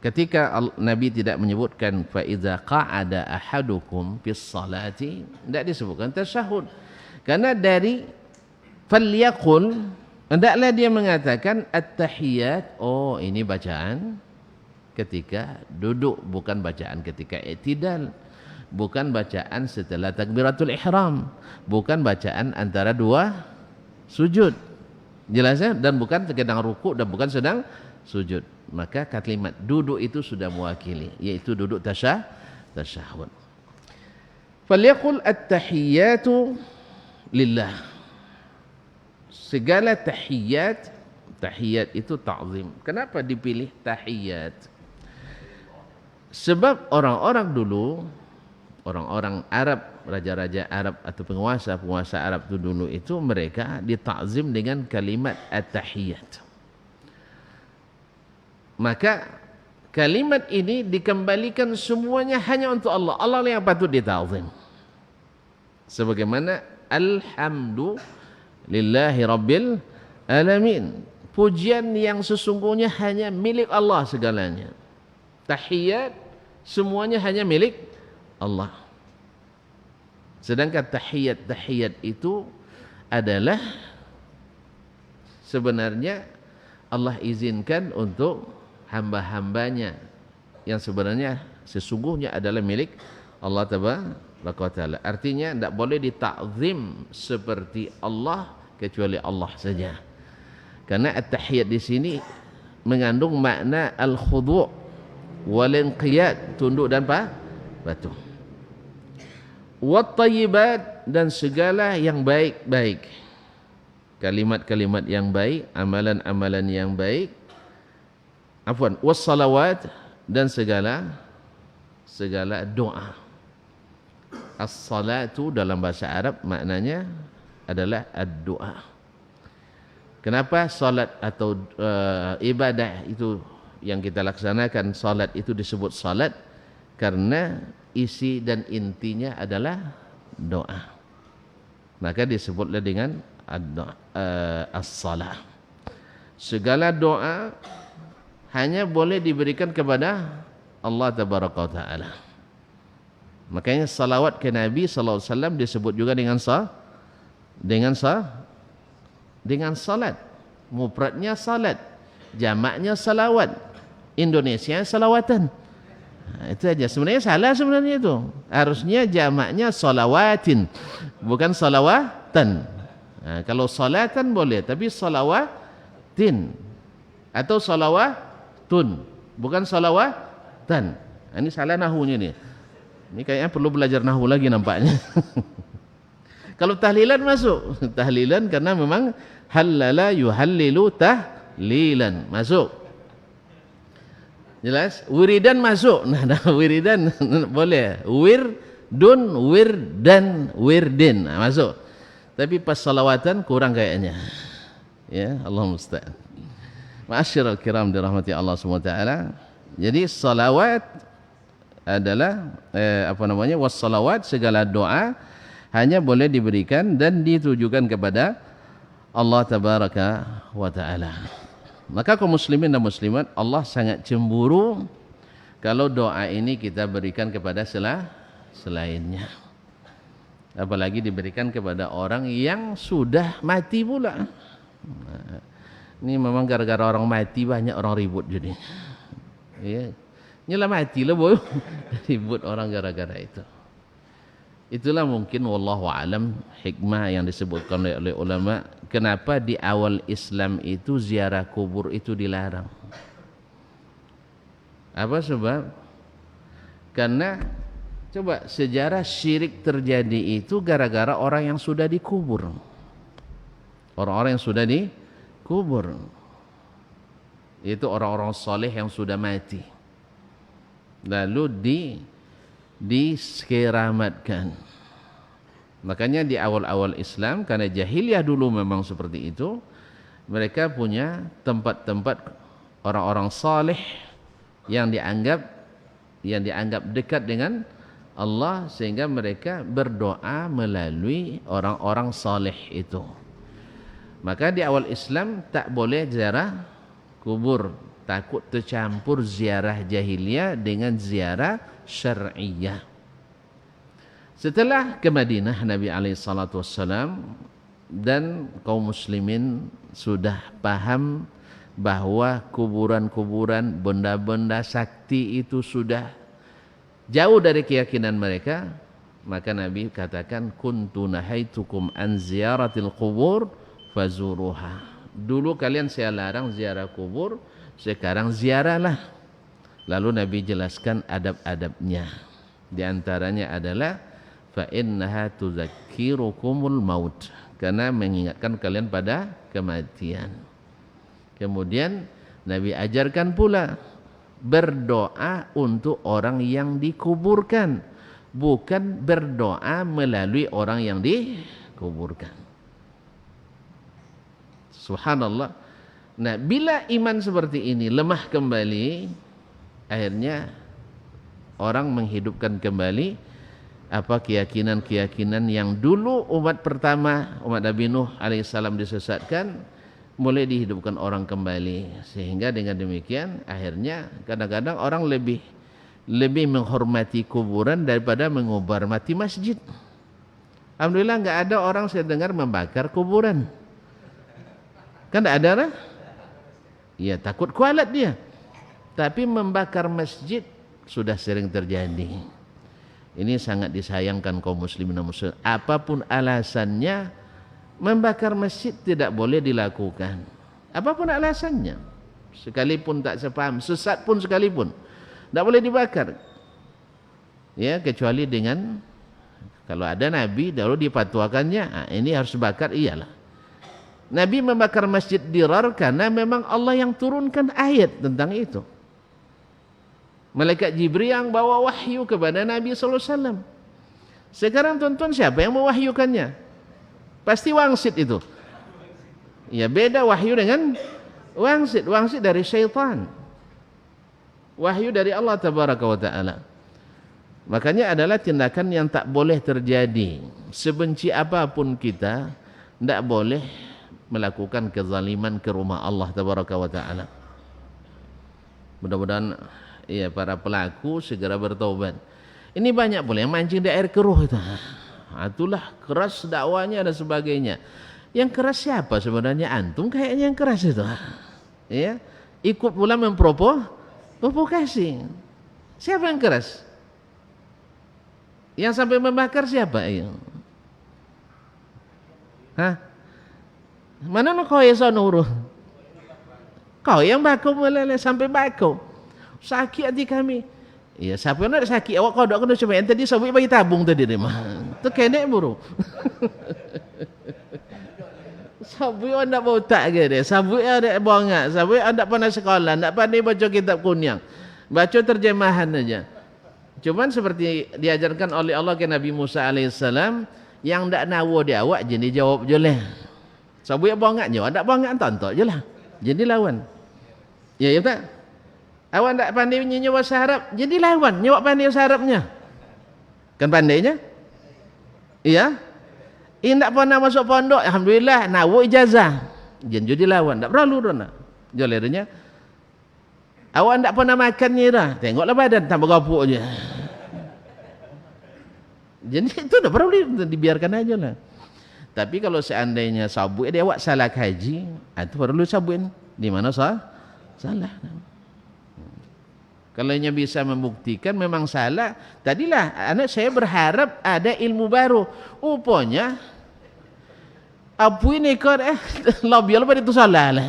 [SPEAKER 1] ketika Nabi tidak menyebutkan fa iza qa'ada ahadukum fis salati, tidak disebutkan tasyahud. Karena dari falyaqul, hendaklah dia mengatakan at-tahiyat, oh ini bacaan ketika duduk, bukan bacaan ketika i'tidal. Bukan bacaan setelah takbiratul ihram, bukan bacaan antara dua sujud. Jelas ya? Dan bukan sedang rukuk dan bukan sedang sujud. Maka kalimat duduk itu sudah mewakili, yaitu duduk tasyahud. Falyaqul at-tahiyyatu lillah. Segala tahiyat, tahiyat itu ta'zim. Kenapa dipilih tahiyat? Sebab orang-orang dulu orang-orang Arab, raja-raja Arab atau penguasa-penguasa Arab itu dulu itu mereka ditakzim dengan kalimat at-tahiyyat. Maka kalimat ini dikembalikan semuanya hanya untuk Allah. Allah yang patut ditakzim. Sebagaimana alhamdulillahi rabbil alamin. Pujian yang sesungguhnya hanya milik Allah segalanya. Tahiyyat semuanya hanya milik Allah. Sedangkan tahiyat itu adalah sebenarnya Allah izinkan untuk hamba-hambanya yang sebenarnya sesungguhnya adalah milik Allah Tabaraka wa Ta'ala. Artinya tidak boleh ditakzim seperti Allah kecuali Allah saja. Karena at-tahiyat di sini mengandung makna al-khudu' wal-inqiyad, tunduk dan patuh. Wat-tayyibat, dan segala yang baik-baik. Kalimat-kalimat yang baik, amalan-amalan yang baik. Was-salawat, dan segala doa. As-salatu dalam bahasa Arab maknanya adalah ad-doa. Kenapa salat atau ibadah itu yang kita laksanakan, salat itu disebut salat? Karena isi dan intinya adalah doa. Maka disebutlah dengan as-salah. Segala doa hanya boleh diberikan kepada Allah Tabaraka wa Ta'ala. Makanya salawat ke Nabi sallallahu alaihi wasallam disebut juga dengan salat. Mufradnya salat, jamaknya salawat, Indonesia salawatan. Itu aja. Sebenarnya salah sebenarnya itu. Harusnya jamaknya salawatin, bukan salawatan. Kalau salatan boleh, tapi salawatin atau salawatun, bukan salawatan. Ini salah nahunya nih. Ini kayaknya perlu belajar nahu lagi nampaknya. Kalau tahlilan masuk. Tahlilan karena memang halala yuhallilu tahlilan. Masuk. Jelas? Wiridan masuk. Nah, wiridan boleh. Wirdan, wirdin. Nah, masuk. Tapi pas salawatan kurang kayaknya. Ya, Allah musta'an. Ma'asyiral kiram dirahmati Allah SWT. Jadi salawat adalah wassalawat, segala doa hanya boleh diberikan dan ditujukan kepada Allah Tabaraka wa Ta'ala. Maka kaum muslimin dan muslimat, Allah sangat cemburu kalau doa ini kita berikan kepada selainnya. Apalagi diberikan kepada orang yang sudah mati pula. Ini memang gara-gara orang mati banyak orang ribut jadi. Ya. Nyalah mati lah boy. Ribut orang gara-gara itu. Itulah mungkin wallahu alam hikmah yang disebutkan oleh ulama kenapa di awal Islam itu ziarah kubur itu dilarang. Apa sebab? Karena coba sejarah syirik terjadi itu gara-gara orang yang sudah dikubur. Orang-orang yang sudah dikubur. Itu orang-orang soleh yang sudah mati. Lalu diskeramatkan. Makanya di awal-awal Islam, karena jahiliyah dulu memang seperti itu, mereka punya tempat-tempat orang-orang saleh yang dianggap dekat dengan Allah, sehingga mereka berdoa melalui orang-orang saleh itu. Maka di awal Islam tak boleh ziarah kubur, takut tercampur ziarah jahiliyah dengan ziarah syar'iyah. Setelah ke Madinah Nabi SAW dan kaum muslimin sudah paham bahwa kuburan-kuburan, benda-benda sakti itu sudah jauh dari keyakinan mereka, maka Nabi katakan kuntu nahaitukum an ziyaratil qubur fazuruha. Dulu kalian saya larang ziarah kubur, sekarang ziarahlah. Lalu Nabi jelaskan adab-adabnya. Di antaranya adalah fa innaha tuzakkirukumul maut, karena mengingatkan kalian pada kematian. Kemudian Nabi ajarkan pula berdoa untuk orang yang dikuburkan. bukan berdoa melalui orang yang dikuburkan. Subhanallah. Nah, bila iman seperti ini lemah kembali, akhirnya orang menghidupkan kembali keyakinan-keyakinan yang dulu umat pertama, umat Nabi Nuh alaihissalam disesatkan, mulai dihidupkan orang kembali. Sehingga dengan demikian akhirnya kadang-kadang orang lebih menghormati kuburan daripada menghormati masjid. Alhamdulillah enggak ada orang saya dengar membakar kuburan. Kan enggak ada lah? Ya takut kualat dia. Tapi membakar masjid sudah sering terjadi. Ini sangat disayangkan kaum muslimin dan muslimat. Apapun alasannya, membakar masjid tidak boleh dilakukan. Apapun alasannya, sekalipun tak sepaham, sesat pun sekalipun, tidak boleh dibakar. Ya, kecuali dengan kalau ada Nabi dahulu dipatuakannya, ini harus bakar, iyalah. Nabi membakar masjid Dirar karena memang Allah yang turunkan ayat tentang itu. Malaikat Jibril yang bawa wahyu kepada Nabi SAW. Sekarang tuan-tuan siapa yang mewahyukannya? Pasti wangsit itu. Ya beda wahyu dengan wangsit. Wangsit dari syaitan. Wahyu dari Allah Tabaraka wa Ta'ala. Makanya adalah tindakan yang tak boleh terjadi. Sebenci apapun kita, tidak boleh melakukan kezaliman ke rumah Allah Tabaraka wa Ta'ala. Mudah-mudahan ya para pelaku segera bertaubat. Ini banyak boleh yang mancing di air keruh itu. Itulah keras dakwanya dan sebagainya. Yang keras siapa sebenarnya? Antum kayaknya yang keras itu. Ya, ikut pula memprovokasi. Siapa yang keras? Yang sampai membakar siapa? Hah? Mana nak kau yang sonuru? Kau yang bakau meleleh sampai bakau. Sakit hati kami. Ya, siapa nak sakit? Awak kau dok kena cuba. Yang tadi sabuk bagi tabung tadi deh mah. Tu kenek buru. Sabuk anda botak ke dia? Sabuk ada bongak. Sabuk anda pernah sekolah, tak pandai baca kitab kunyang. Baca terjemahan aja. Cuman seperti diajarkan oleh Allah ke Nabi Musa alaihissalam, yang tak nawa dia awak jadi jawab je lah. Sabuk bongak je, tak bongak tonton je lah. Jadi lawan. Ya, ya tak? Awak tak pandai nyewa bahasa Arab, jadi lawan. Nyewa pandai bahasa Arabnya. Kan pandainya? Iya. Ini tak pernah masuk pondok, alhamdulillah, nawa ijazah. Jadi lawan, tak perlu dona. Jolernya. Awak tak pernah makan nyira, tengoklah badan tambah gapuk je. Jadi itu tak perlu dibiarkan aja lah. Tapi kalau seandainya sabuk dia awak salah kaji, itu perlu sabuin. Di mana salah. Kalau nya bisa membuktikan memang salah, tadilah anak saya berharap ada ilmu baru. Rupanya apa ini kau lobby apa itu salah lah.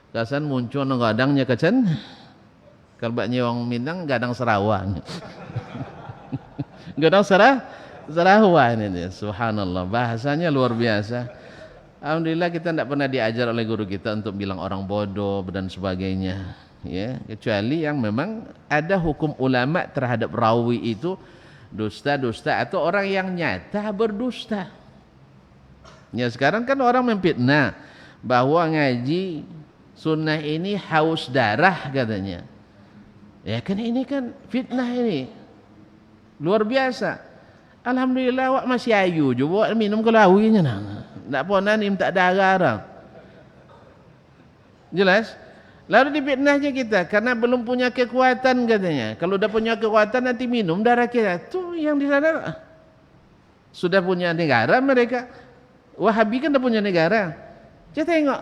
[SPEAKER 1] Kasan muncul gadangnya kacan. Kalau baknya orang Minang gadang Sarawak. Gadang Sarawak ini. Subhanallah, bahasanya luar biasa. Alhamdulillah kita tidak pernah diajar oleh guru kita untuk bilang orang bodoh dan sebagainya. Ya, kecuali yang memang ada hukum ulama terhadap rawi itu dusta-dusta atau orang yang nyata berdusta. Ya sekarang kan orang memfitnah bahwa ngaji sunnah ini haus darah katanya. Ya kan ini kan fitnah ini luar biasa. Alhamdulillah awak masih ayu je buat minum kelawinya nah. Tak pernah ni tak darah. Jelas? Lalu difitnahnya kita karena belum punya kekuatan katanya. Kalau dah punya kekuatan nanti minum darah kita. Tu yang di sana sudah punya negara mereka. Wahabi kan dah punya negara. Kita tengok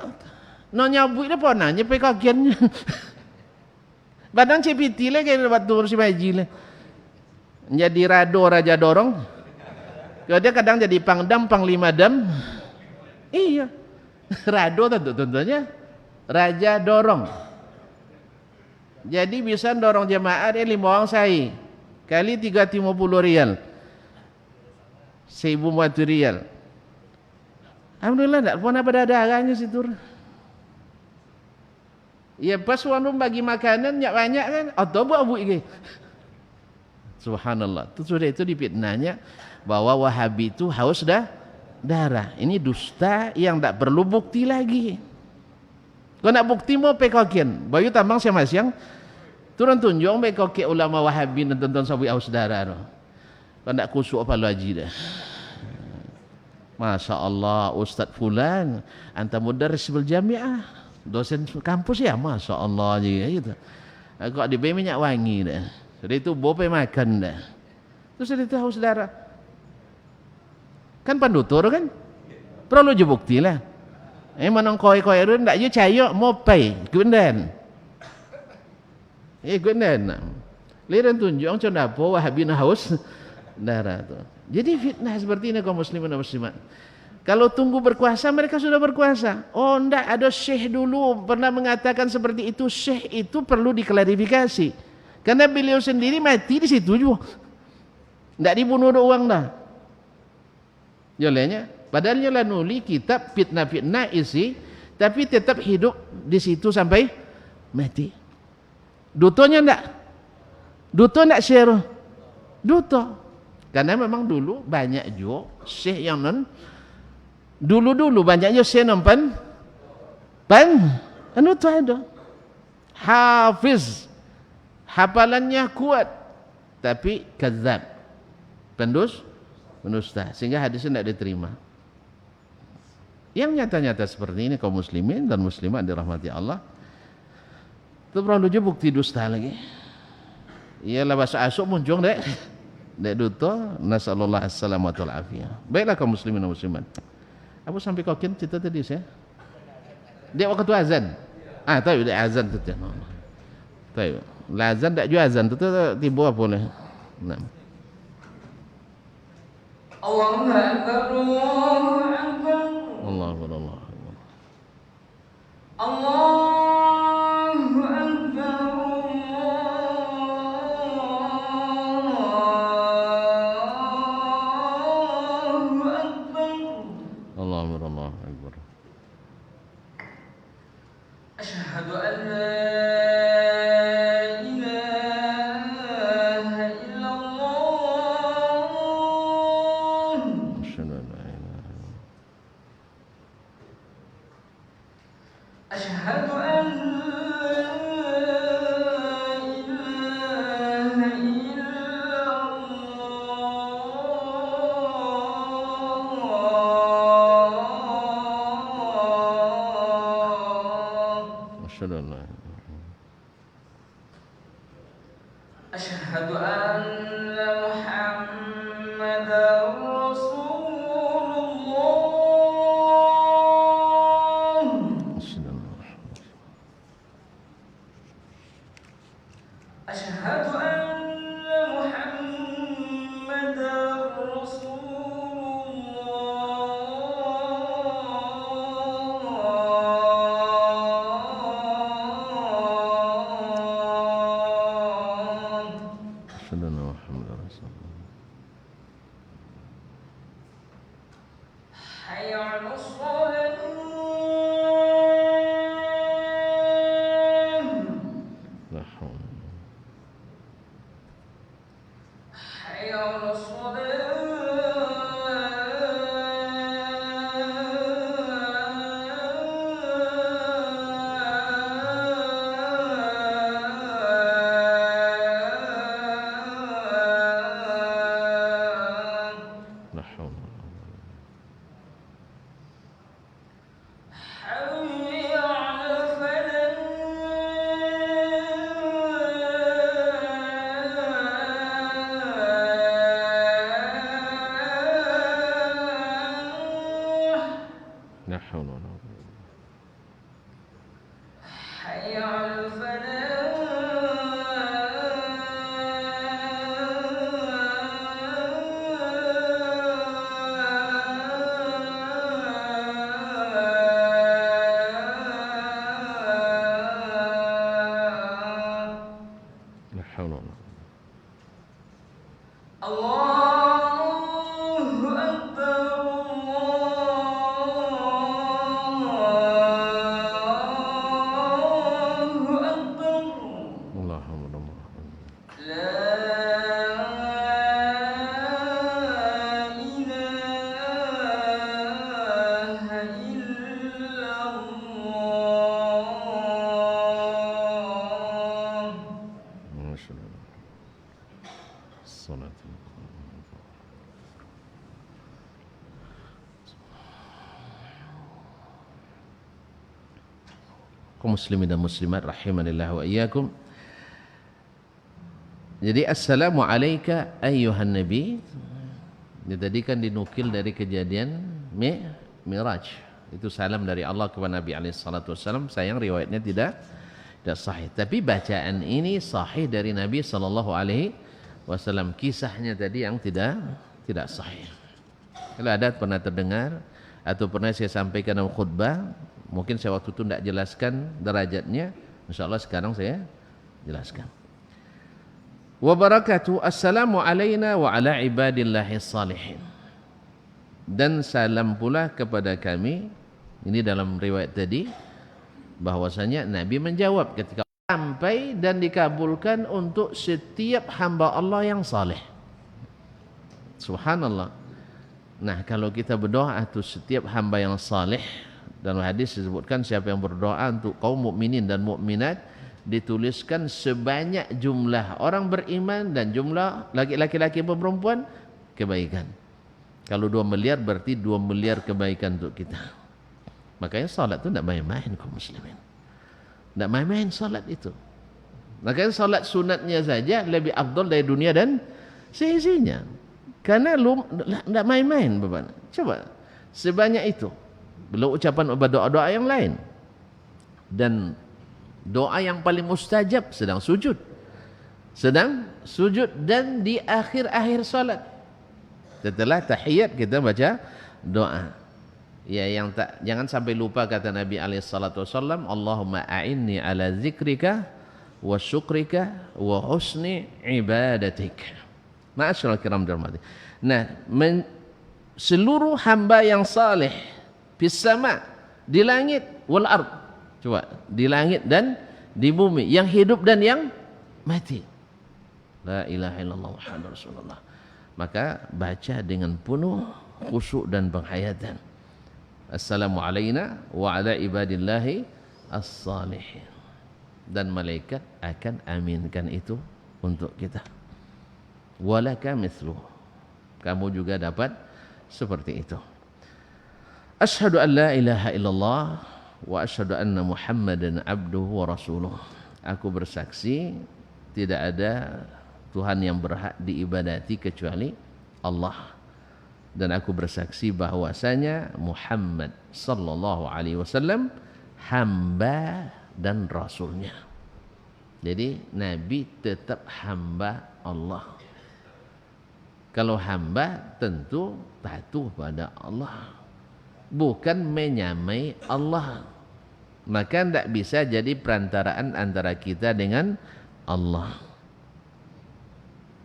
[SPEAKER 1] nonya bui dah pernah nyampe kakiannya. Badan CPT lah kayak dapat turun si maji lah. Jadi rado raja dorong. Kalau dia kadang jadi pangdam panglima dam. Iya. Rado tentunya raja dorong. Jadi bisa dorong jemaah dia 5 orang sahi. Kali 350 rial. 1.000 rial. Alhamdulillah tak pernah berdarahnya situ. Ya pas orang bagi makanan banyak kan, atau buat abu ini. Subhanallah. Itu sudah itu dipitnahnya bahwa Wahabi itu haus darah. Ini dusta yang tak perlu bukti lagi. Kalau nak bukti mau pekokin. Bayu tambang siapa yang turun tunjung pekokin ulama Wahabi dan tonton sawi haus darah. Kalau nak kusuk apa lagi dah. Masya Allah, Ustadz Fulan, anta mudarris bil jamiah, dosen kampus ya, Masya Allah juga gitu. Kok di minyak wangi dah. Sudah itu bope makan dah. Terus sudah itu haus darah. Kan pandutur kan? Perlu je bukti lah. Manong koi-koi run ndak je cayo mau pay, gunden. Gunden. Liran tunjung conda po Wahabi haus darah tu. Jadi fitnah seperti ini kaum muslimin dan muslimat. Kalau tunggu berkuasa mereka sudah berkuasa. Oh enggak, ada syekh dulu pernah mengatakan seperti itu. Syekh itu perlu diklarifikasi. Karena beliau sendiri mati di situ juga. Enggak dibunuh uang dah. Jolenya, padahal nyola nuli kitab fitnah-fitnah isi, tapi tetap hidup di situ sampai mati. Dutonya enggak? Duto enggak share? Duto. Karena memang dulu banyak juga syekh yang dulu banyaknya syekh anu tu ada hafiz, hafalannya kuat tapi kadzab, pendusta, sehingga hadisnya tidak diterima. Yang nyata-nyata seperti ini kaum muslimin dan muslimat dirahmati Allah, itu perlu juga bukti dusta lagi. Iyalah bahasa asuk muncung dek duto, nasallallahu assalamatu wal afiyah. Baiklah kaum muslimin dan muslimat. Apa sampai kokin cerita tadi saya? Dia waktu azan. Tahu dia azan tu. Tahu. La azan tak juga azan tu tiba apa boleh. Nah.
[SPEAKER 2] Allahu akbar, Allahu akbar.
[SPEAKER 1] Allahu akbar, Allahu akbar.
[SPEAKER 2] Allahu akbar. Asyhadu an la ilaha illallah.
[SPEAKER 1] Asyhadu an la ilaha illallah.
[SPEAKER 2] Asyhadu an Asyhadu anna Muhammadar Rasulullah. Asyhadu anna Muhammadar Allahu Akbar.
[SPEAKER 1] kaum muslimin dan muslimat rahimanillah wa iyyakum. Jadi assalamu alayka ayyuhan nabi. Ini tadi kan dinukil dari kejadian Mi'raj. Itu salam dari Allah kepada Nabi alaihi salatu wasallam. Sayang riwayatnya tidak sahih. Tapi bacaan ini sahih dari Nabi sallallahu alaihi wasallam. Kisahnya tadi yang tidak sahih. Kalau ada pernah terdengar atau pernah saya sampaikan dalam khutbah, mungkin saya waktu itu tidak jelaskan derajatnya. Insyaallah sekarang saya jelaskan. Wa barakatuh, assalamu alayna wa ala ibadillahi salihin. Dan salam pula kepada kami. Ini dalam riwayat tadi bahwasanya Nabi menjawab ketika sampai dan dikabulkan untuk setiap hamba Allah yang saleh. Subhanallah. Nah, kalau kita berdoa untuk setiap hamba yang saleh, dalam hadis disebutkan siapa yang berdoa untuk kaum mukminin dan mukminat dituliskan sebanyak jumlah orang beriman dan jumlah laki-laki dan perempuan kebaikan. Kalau 2 miliar berarti 2 miliar kebaikan untuk kita. Makanya salat itu tidak main-main kaum muslimin. Tidak main-main salat itu. Makanya salat sunatnya saja lebih afdal dari dunia dan seisinya. Karena tidak main-main Bapak. Coba sebanyak itu. Belum ucapan doa-doa yang lain. Dan doa yang paling mustajab sedang sujud dan di akhir-akhir salat. Setelah tahiyat kita baca doa. Ya, jangan sampai lupa kata Nabi alaihi salatu wasallam, Allahumma a'inni ala zikrika wa syukrika wa husni ibadatik. Ma'asyiral kiram dirahmati. Nah, seluruh hamba yang saleh fis sama, di langit wal ard. Coba, di langit dan di bumi, yang hidup dan yang mati. La ilaha illallah Muhammadur Rasulullah. Maka baca dengan penuh khusyuk dan penghayatan. Assalamu alayna wa ala ibadillahi as-salihin. Dan malaikat akan aminkan itu untuk kita. Walaka mithlu. Kamu juga dapat seperti itu. Asyhadu an la ilaha illallah wa asyhadu anna Muhammadan abduhu wa rasuluh. Aku bersaksi tidak ada Tuhan yang berhak diibadati kecuali Allah, dan aku bersaksi bahwasanya Muhammad sallallahu alaihi wasallam hamba dan rasulnya. Jadi Nabi tetap hamba Allah. Kalau hamba tentu patuh pada Allah, bukan menyamai Allah. Maka tidak bisa jadi perantaraan antara kita dengan Allah.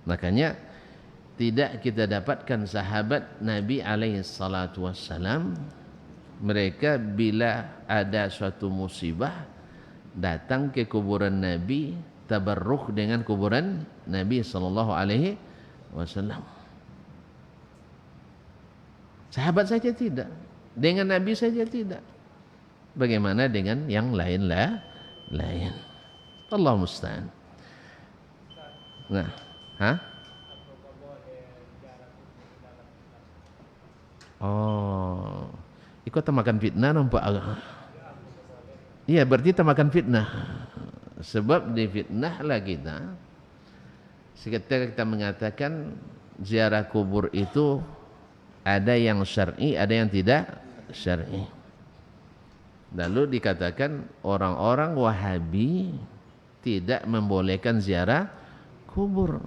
[SPEAKER 1] Makanya tidak kita dapatkan sahabat Nabi alaihi salatu wassalam, mereka bila ada suatu musibah datang ke kuburan Nabi, tabarruk dengan kuburan Nabi sallallahu alaihi wasallam. Sahabat saja tidak, dengan Nabi saja tidak. Bagaimana dengan yang lain? Allah musta'an. Nah, oh, ikut makan fitnah nampak agak. Iya, berarti makan fitnah. Sebab di fitnahlah kita. Seketika kita mengatakan ziarah kubur itu ada yang syar'i, ada yang tidak syar'i. Lalu dikatakan orang-orang Wahabi tidak membolehkan ziarah kubur.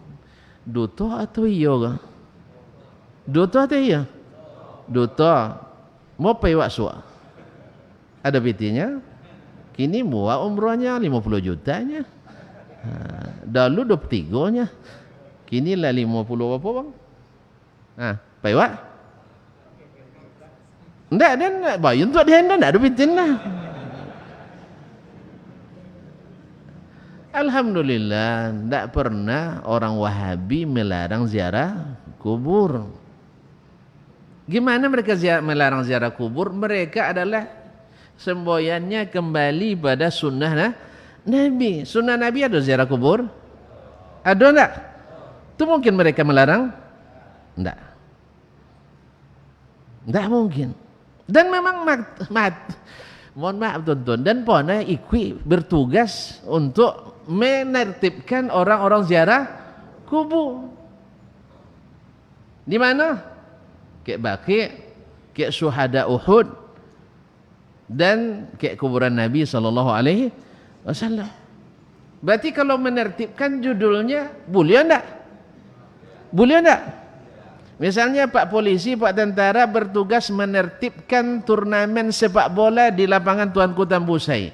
[SPEAKER 1] Duto atau iya? Duto atau iya? Duto. Mau pay waksua? Ada bitinya? Kini muat umrohnya 50 jutanya. Dulu 23-nya. Kini lah 50 apa bang? Pay wak? Enggak, dan bayar untuk dia enggak ada bitin lah. Alhamdulillah, tidak pernah orang Wahabi melarang ziarah kubur. Gimana mereka melarang ziarah kubur? Mereka adalah semboyannya kembali pada sunnah Nabi. Sunnah Nabi ada ziarah kubur? Ada enggak? Itu mungkin mereka melarang? Enggak. Enggak mungkin. Dan memang Mohon maaf tuan-tuan, dan pernah ikut bertugas untuk menertibkan orang-orang ziarah kubur. Di mana? Kayak Baqi', kayak syuhada Uhud, dan kayak kuburan Nabi SAW. Berarti kalau menertibkan judulnya, boleh enggak? Boleh enggak? Misalnya Pak Polisi, Pak Tentara bertugas menertibkan turnamen sepak bola di lapangan Tuanku Tambusai.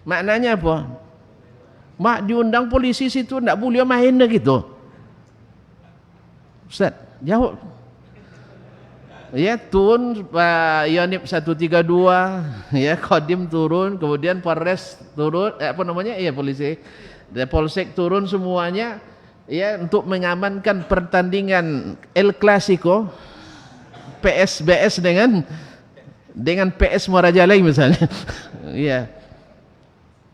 [SPEAKER 1] Maknanya apa? Mak diundang polisi situ, enggak boleh main gitu. Ustaz, jawab. Ya, turun Pak Yonip 132, ya, Kodim turun, kemudian Polres turun, apa namanya? Iya, polisi. Polsek turun semuanya, ya, untuk mengamankan pertandingan El Clasico PSBS dengan PS Muara Jalai misalnya. Iya.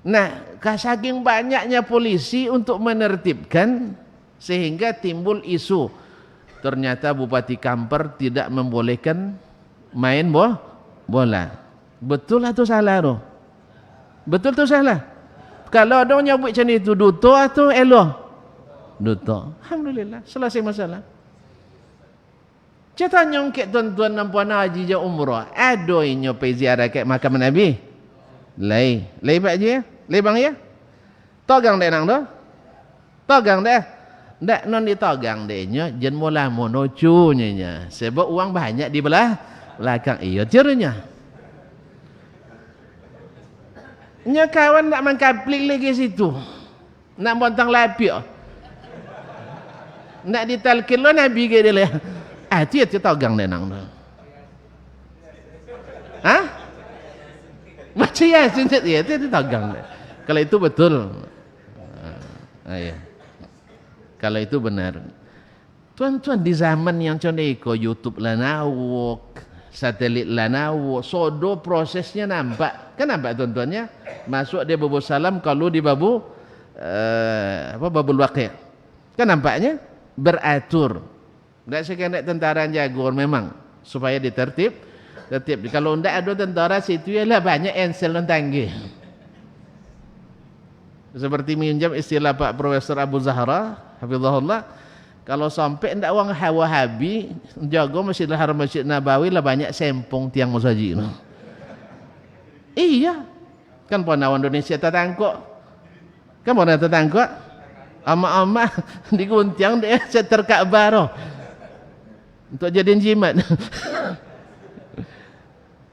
[SPEAKER 1] Nah, saking banyaknya polisi untuk menertibkan sehingga timbul isu ternyata Bupati Kampar tidak membolehkan main bola. Betul atau salah tu? Betul atau salah? Kalau ada nyebut macam itu, duto atau elo? Duto. Alhamdulillah, selesai masalah. Saya tanya ke tuan-tuan dan puan haji je umrah, ada yang pergi ziarah ke makam Nabi? Lai Pak Haji ya? Lai bang ya? Togang dek nang tu? Togang dek? Ndak non ditogang deknya jen mula monocunya sebab uang banyak di belakang iya ciranya nya kawan nak mengkaplik lagi situ nak bontang lapi nak ditalkin lo Nabi ke dia lah dia togang denang tu baca ya cinta dia togang kalau itu betul ya. Kalau itu benar. Tuan-tuan di zaman yang contoh YouTube lanawok, satelit lanawok, sodo prosesnya nampak. Kan nampak tuan-tuannya? Masuk dia babu salam kalau di babu babul waqi'. Kan nampaknya beratur. Enggak sekadar tentara jagur memang supaya ditertib. Kalau enggak ada tentara situ ialah banyak ensel dan tanggi. Seperti minjam istilah Pak Profesor Abu Zahra hafizahullah, kalau sampai ndak wang Wahabi jago Masjidil Haram Masjid Nabawi lah banyak sempong tiang masjid no. Iya kan panawan Indonesia tertangkok kan pernah tertangkok ama-ama di guntiang dia seterkak baro untuk jadiin jimat.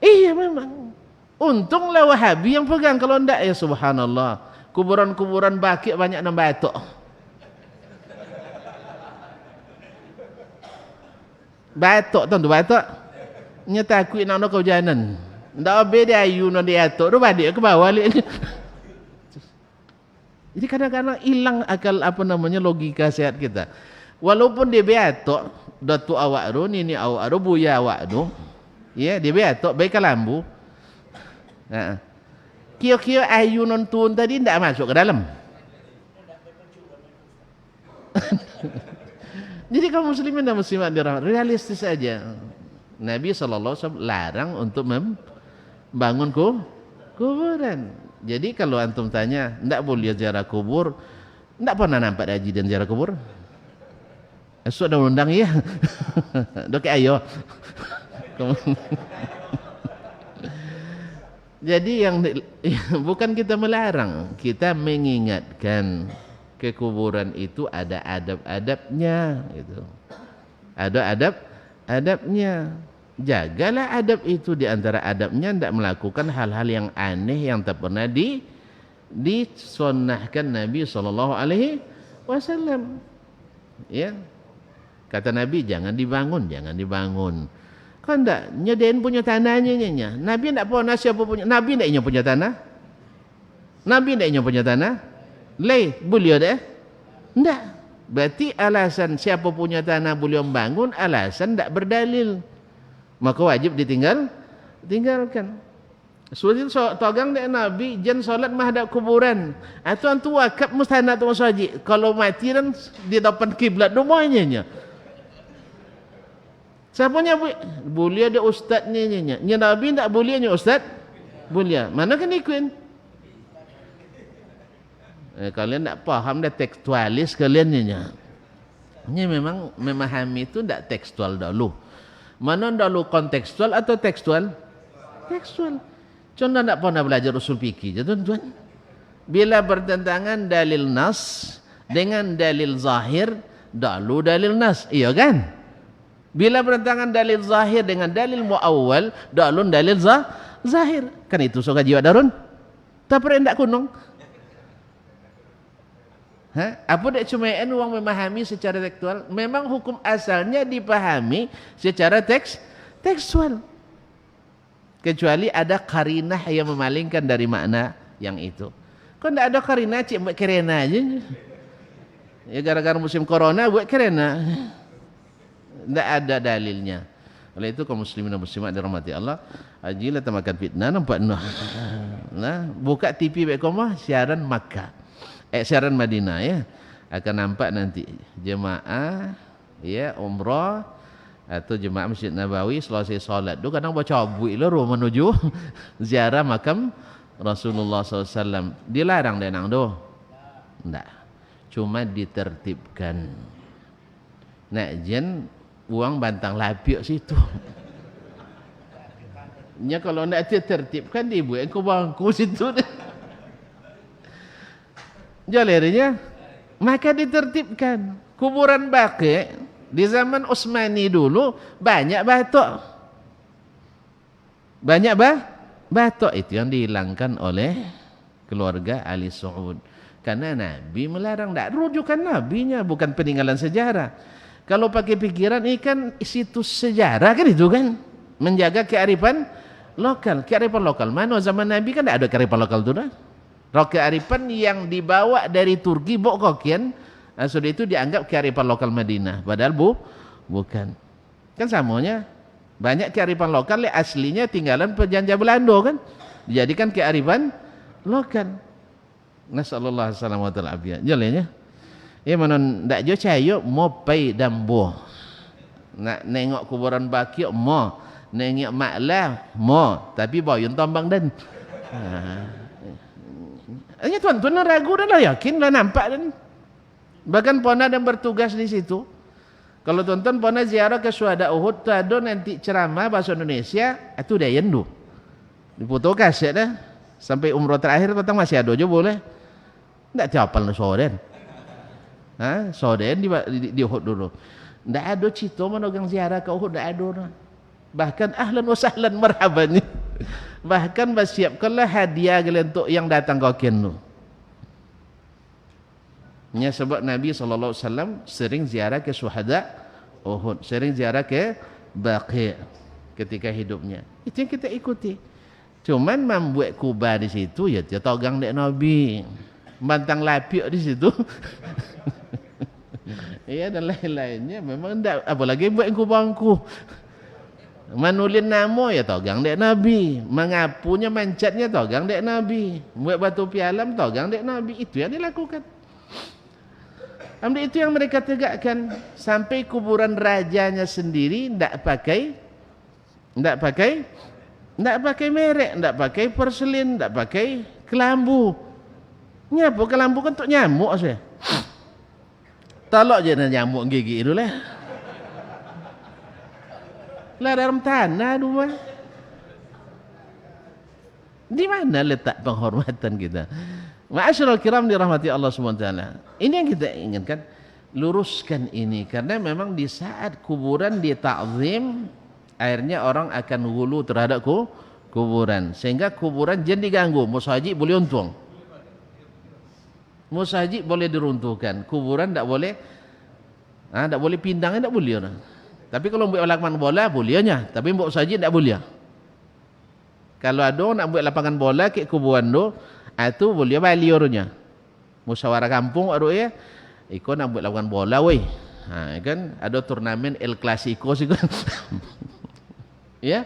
[SPEAKER 1] Iya memang untunglah Wahabi yang pegang, kalau ndak ya subhanallah kuburan-kuburan Baqi' banyak nambah batok. Batok tu batok. Nya takut nak kau jalan. Ndak obe dia ayu nak dia atok, tu balik ke bawah balik. Jadi kadang-kadang hilang akal logika sehat kita. Walaupun dia beatok, datu awak ru, nini awak ru, buya awak ru. Ya, dia beatok baik kalambu. Kio-kio ayu nonton tadi ndak masuk ke dalam. Jadi kaum muslimin dan muslimat dirahmati, realistis saja. Nabi SAW larang untuk membangun kuburan. Jadi kalau antum tanya, ndak boleh ziarah kubur, ndak pernah nampak haji dan ziarah kubur? Esok dah undang ya. Dok ayo. Jadi yang bukan kita melarang, kita mengingatkan ke kuburan itu ada adab-adabnya gitu. Ada adab-adabnya. Jagalah adab itu, di antara adabnya tidak melakukan hal-hal yang aneh yang tak pernah disunnahkan Nabi SAW. Ya. Kata Nabi jangan dibangun. Kan enggak nyedain punya tanahnya nya. Nabi enggak pernah siapa punya. Nabi enggak punya tanah. Nabi enggak punya tanah. Leh, boleh dah? Enggak. Berarti alasan siapa punya tanah boleh membangun, alasan enggak berdalil. Maka wajib tinggalkan. Sudah togang dek Nabi jan solat menghadap kuburan. Atau antu wakaf mustahana tu masjid. Kalau mati kan di depan kiblat rumahnya. Siapa nya boleh ada ustaznya nya. Nya Nabi enggak bolehnya ustaz. Boleh. Mana kan ikut? Kalian tak faham dah tekstualis kalian ni. Ini memang memahami itu tak tekstual dahulu. Mana dahulu kontekstual atau tekstual? Tekstual. Contoh tak pernah belajar usul fikih je tuan-tuan. Bila bertentangan dalil nas dengan dalil zahir, dahulu dalil nas. Iya kan? Bila bertentangan dalil zahir dengan dalil muawwal, dahulu dalil zahir. Kan itu soka jiwa darun? Tak pernah tak kunung. Apa dak cuma orang memahami secara tekstual? Memang hukum asalnya dipahami secara tekstual. Kecuali ada karinah yang memalingkan dari makna yang itu. Kau tidak ada karinah, cik buat kerena aja. Ya gara-gara musim corona buat kerena. Tidak ada dalilnya. Oleh itu kaum muslimin dan muslimat dirahmati Allah, ajilah tamakan fitnah nampak nah, buka TV baik komah siaran Makkah. Siaran Madinah ya. Akan nampak nanti jemaah ya umrah atau jemaah Masjid Nabawi selesai solat tu kadang baca abuik lah menuju ziarah makam Rasulullah SAW. Dilarang dia nang tu? Tak. Cuma ditertibkan. Nak jen uang bantang lapiak situ. Nya kalau nak ditertibkan dibuat ke bangku situ deh. Jalerinya maka ditertibkan. Kuburan Baqi di zaman Utsmani dulu banyak batok. Banyak batok itu yang dihilangkan oleh keluarga Ali Saud. Karena Nabi melarang, tak rujukan nabinya, bukan peninggalan sejarah. Kalau pakai pikiran ini kan situs sejarah kan itu kan, menjaga kearifan lokal. Kearifan lokal mana zaman Nabi kan tak ada kearifan lokal tu dah. Kearifan yang dibawa dari Turki Bokokian, sudah itu dianggap kearifan lokal Madinah. Padahal bukan. Kan samanya banyak kearifan lokal yang aslinya tinggalan penjajah Belanda kan, dijadikan kearifan lokal. Nasallallahu alaihi wasallam wa ta'ala afiyah. Jalannya. Ya mana ndak jo cayo mo pai dambo. Nak nengok kuburan Baqi mo, nengok maklah mo, tapi boyun tombang dan. Hanya tuan-tuan ragu dan lah yakin lah nampak dan bahkan pernah dan bertugas di situ. Kalau tuan-tuan pernah ziarah ke Syuhada Uhud, tu ada nanti ceramah bahasa Indonesia, itu dah yendu. Di foto kaset dah. Sampai umrah terakhir petang masih ada je boleh. Tak capal lah Soden. Soden di Uhud dulu. Tak ada cerita mana orang ziarah ke Uhud, tak ada. Bahkan ahlan wa sahlan marhaban. Bahkan bersiapkanlah hadiah untuk yang datang ke Okian tu. Nya sebab Nabi SAW sering ziarah ke Syuhada Uhud, sering ziarah ke Baqi ketika hidupnya. Itu yang kita ikuti. Cuman membuat kubah di situ ya dia togang dek Nabi. Bantang lapiak di situ. Ya dan lain-lainnya memang tak, apalagi buat kubangku. Manulin nama ya togang dek Nabi, mengapunya mancatnya togang dek Nabi, buat batu pialam togang dek Nabi. Itu yang dilakukan. Ambil itu yang mereka tegakkan sampai kuburan rajanya sendiri ndak pakai merek, ndak pakai porselin, ndak pakai kelambu. Nyapu kelambu kan untuk nyamuk saya. Tolak je nyamuk gigi itu lah. Lah dalam tanah dua. Di mana letak penghormatan kita? Ma'asyiral kiram dirahmati Allah SWT. Ini yang kita inginkan, luruskan ini karena memang di saat kuburan ditakzim, akhirnya orang akan hulu terhadap kuburan sehingga kuburan jangan diganggu. Musajid boleh untung. Musajid boleh diruntuhkan, kuburan tak boleh. Tak boleh pindangnya tak boleh. Tapi kalau buat lapangan bola bolehnya, tapi buat musajid tak boleh. Kalau ada nak buat lapangan bola ke kuburan tu, itu boleh baliornya. Musyawarah kampung ada ya. Iko nak buat lapangan bola weh. Kan ada turnamen El Clasico sih kan. Ya.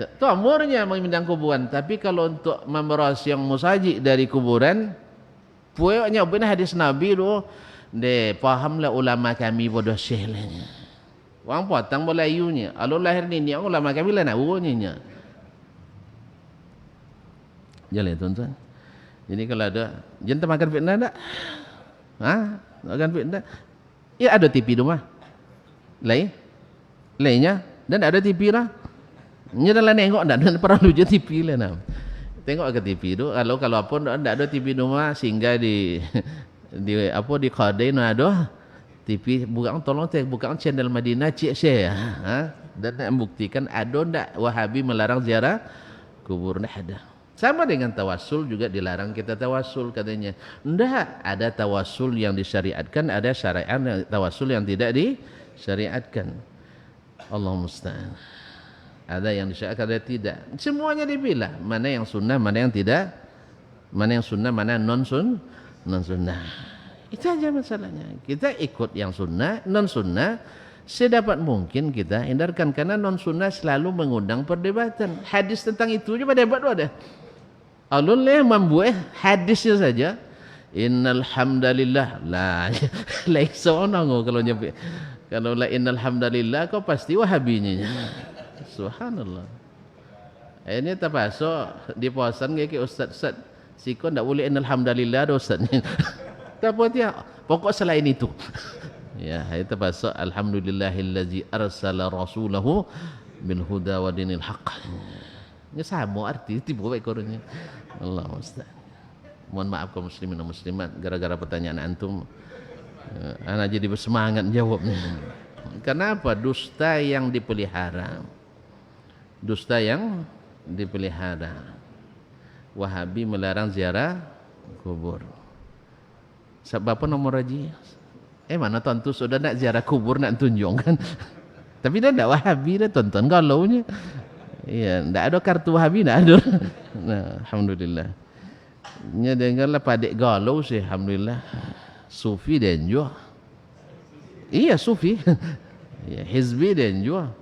[SPEAKER 1] Tu amurnya memindang kuburan, tapi kalau untuk memeras yang musajid dari kuburan, punya benar hadis Nabi tu, de fahamlah ulama kami bodoh syehlanya. Wang potang bolayunya. Alo lahir ni ulama kami lah nak urunya. Jalan tuan-tuan. Jadi kalau ada jangan makan fitnah tak? Makan fitnah. Ya ada TV di rumah. Lainnya dan ada TV lah. Nya dalam nengok dan perlu je TV lah nam. Tengok ke TV tu kalau apa ndak ada TV di rumah sehingga di di Qadain ada TV bukan tolong bukan channel Madinah cik share dan nak membuktikan ada ndak Wahabi melarang ziarah kubur ndak ada. Sama dengan tawasul juga dilarang kita tawasul katanya. Ndak ada tawasul yang disyariatkan, ada syariat tawasul yang tidak disyariatkan. Allah musta'an. Ada yang disyariatkan, ada tidak. Semuanya dipilah. Mana yang sunnah, mana yang tidak. Mana yang sunnah, mana non sunnah. Itu aja masalahnya. Kita ikut yang sunnah, non sunnah. Sedapat mungkin kita hindarkan. Karena non sunnah selalu mengundang perdebatan. Hadis tentang itu je pada debat tu ada. Alun lah membuat hadisnya saja. Innal hamdalillah la laisa onango kalau nyebut. Kalau la innal hamdalillah kau pasti wahabinya. Subhanallah. Ini terpasuk di posan ke ustaz-ustaz. Sikon tak boleh innal hamdalillah ada ustaznya. Tak apa dia. Pokok selain itu. Ya, itu terpasuk alhamdulillahillazi arsala rasulahu bil huda wa dinil haqq. Ini sama arti tiba baik korangnya. Allah musta'an. Mohon maaf kaum muslimin dan muslimat gara-gara pertanyaan antum. Ana jadi bersemangat jawabnya. Kenapa? Dusta yang dipelihara. Dusta yang dipelihara. Wahabi melarang ziarah kubur. Sebab apa nomor haji? Mana tuan-tuan sudah nak ziarah kubur nak tunjukkan. Tapi dah tak Wahabi dah tonton galaunya. Iya, ndak ada kartu Wahabi ndak ada. Nah, alhamdulillah. Nya dengarlah padek galau sih alhamdulillah. Sufi dan juga. Iya, sufi. Ya, hizbi dan juga.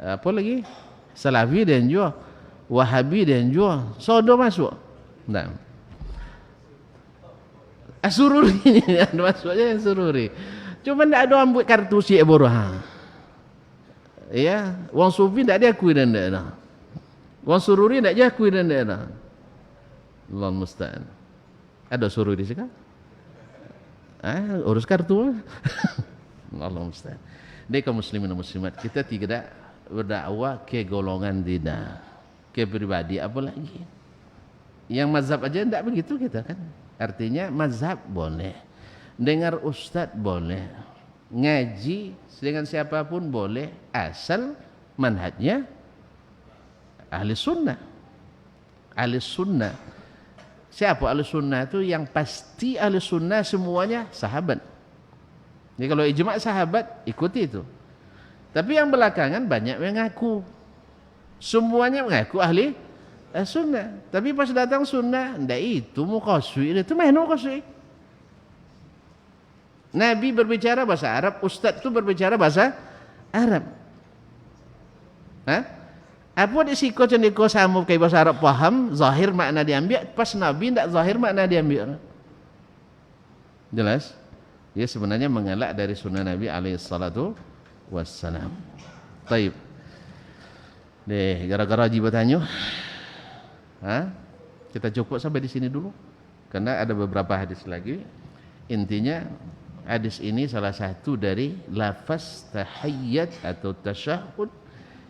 [SPEAKER 1] Apa lagi? Salafi dan juga. Wahabi dan juga. Sodo masuk. Nah. Asururi masuknya Asururi. Cuma ndak ada ambil kartu Syekh Burhan. Ya, wong sufi tak diakui dan tak ada. Wong sururi tak diakui dan tak ada. Allah musta'an. Ada sururi sekarang? Urus kartu. Allah musta'an. Dia kaum muslimin dan muslimat, kita tidak berdakwah ke golongan tidak, ke pribadi apa lagi. Yang mazhab aja tidak begitu kita kan. Artinya mazhab boleh, dengar ustaz boleh, ngaji dengan siapapun boleh, asal manhajnya ahli sunnah. Ahli sunnah. Siapa ahli sunnah itu? Yang pasti ahli sunnah semuanya sahabat. Jadi kalau ijma' sahabat, ikuti itu. Tapi yang belakangan banyak mengaku. Semuanya mengaku ahli sunnah. Tapi pas datang sunnah, ndak itu muqaswi, itu mana muqaswi? Nabi berbicara bahasa Arab, ustaz itu berbicara bahasa Arab. Apa disiko cendiko sama kayak bahasa Arab paham, zahir makna diambil, pas Nabi tidak zahir makna diambil. Jelas? Dia sebenarnya mengelak dari sunnah Nabi alaihi salatu wassalam. Taib. Deh, gara-gara Haji bertanya. Kita cukup sampai di sini dulu. Karena ada beberapa hadis lagi. Intinya hadis ini salah satu dari lafaz tahiyyat atau tasyahud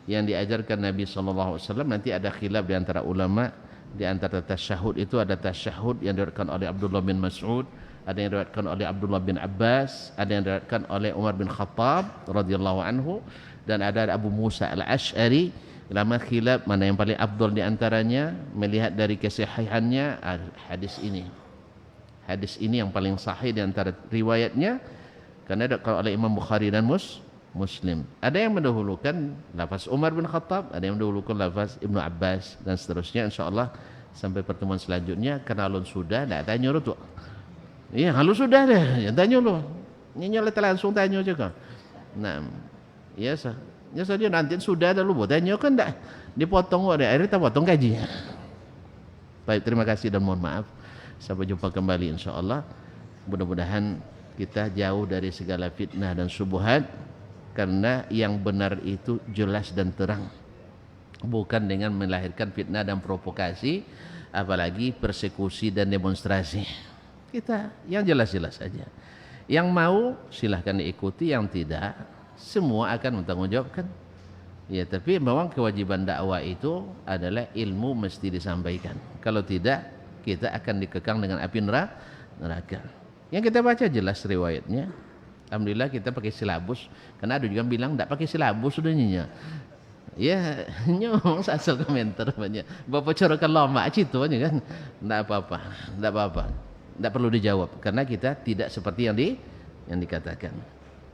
[SPEAKER 1] yang diajarkan Nabi SAW. Nanti ada khilaf di antara ulama. Di antara tasyahud itu ada tasyahud yang diriwayatkan oleh Abdullah bin Mas'ud, ada yang diriwayatkan oleh Abdullah bin Abbas, ada yang diriwayatkan oleh Umar bin Khattab radhiyallahu anhu, dan ada Abu Musa al-Ash'ari. Ulama khilaf mana yang paling afdal di antaranya. Melihat dari kesahihannya hadis ini. Hadis ini yang paling sahih di antara riwayatnya, karena kalau oleh Imam Bukhari dan Muslim. Ada yang mendahulukan lafaz Umar bin Khattab, ada yang mendahulukan lafaz Ibnu Abbas, dan seterusnya. InsyaAllah sampai pertemuan selanjutnya. Karena alun sudah, tak tanya lu tu. Iya, halus sudah deh. Yang tanya lu. Ini nyala langsung tanya juga. Nah, ya sah. Ya saja nanti sudah dah lu buat tanya kan tak dipotong ada akhirnya kita potong gaji. Baik, terima kasih dan mohon maaf. Sampai jumpa kembali insyaallah. Mudah-mudahan kita jauh dari segala fitnah dan syubhat, karena yang benar itu jelas dan terang. bukan dengan melahirkan fitnah dan provokasi, apalagi persekusi dan demonstrasi. Kita yang jelas-jelas saja. Yang mau silahkan diikuti, yang tidak semua akan bertanggungjawabkan. Ya, tapi memang kewajiban dakwah itu adalah ilmu mesti disampaikan. Kalau tidak, kita akan dikekang dengan api neraka. Yang kita baca jelas riwayatnya. Alhamdulillah kita pakai silabus. Karena ada juga yang bilang tidak pakai silabus sudah nyinya. Ya, nyong asal komentar banyak. Bapak corokan lama citu aja kan. Tidak apa-apa, tidak apa-apa. Tidak perlu dijawab karena kita tidak seperti yang dikatakan.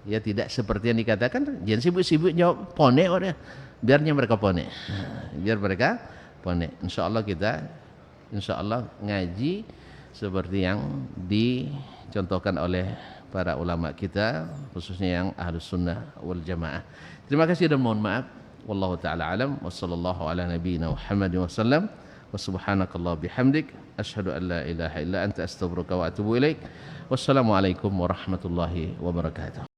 [SPEAKER 1] Ya tidak seperti yang dikatakan, jangan sibuk-sibuk jawab pone orang. Biarnya mereka pone. Biar mereka pone. Insyaallah kita ngaji seperti yang dicontohkan oleh para ulama kita, khususnya yang Ahlus Sunnah wal Jamaah. Terima kasih dan mohon maaf. Wallahu taala alam wa sallallahu ala nabiyyina Muhammadin wasallam. Wa subhanakallah bihamdik asyhadu an la ilaha illa anta astaghfiruka wa atubu ilaik. Wassalamualaikum warahmatullahi wabarakatuh.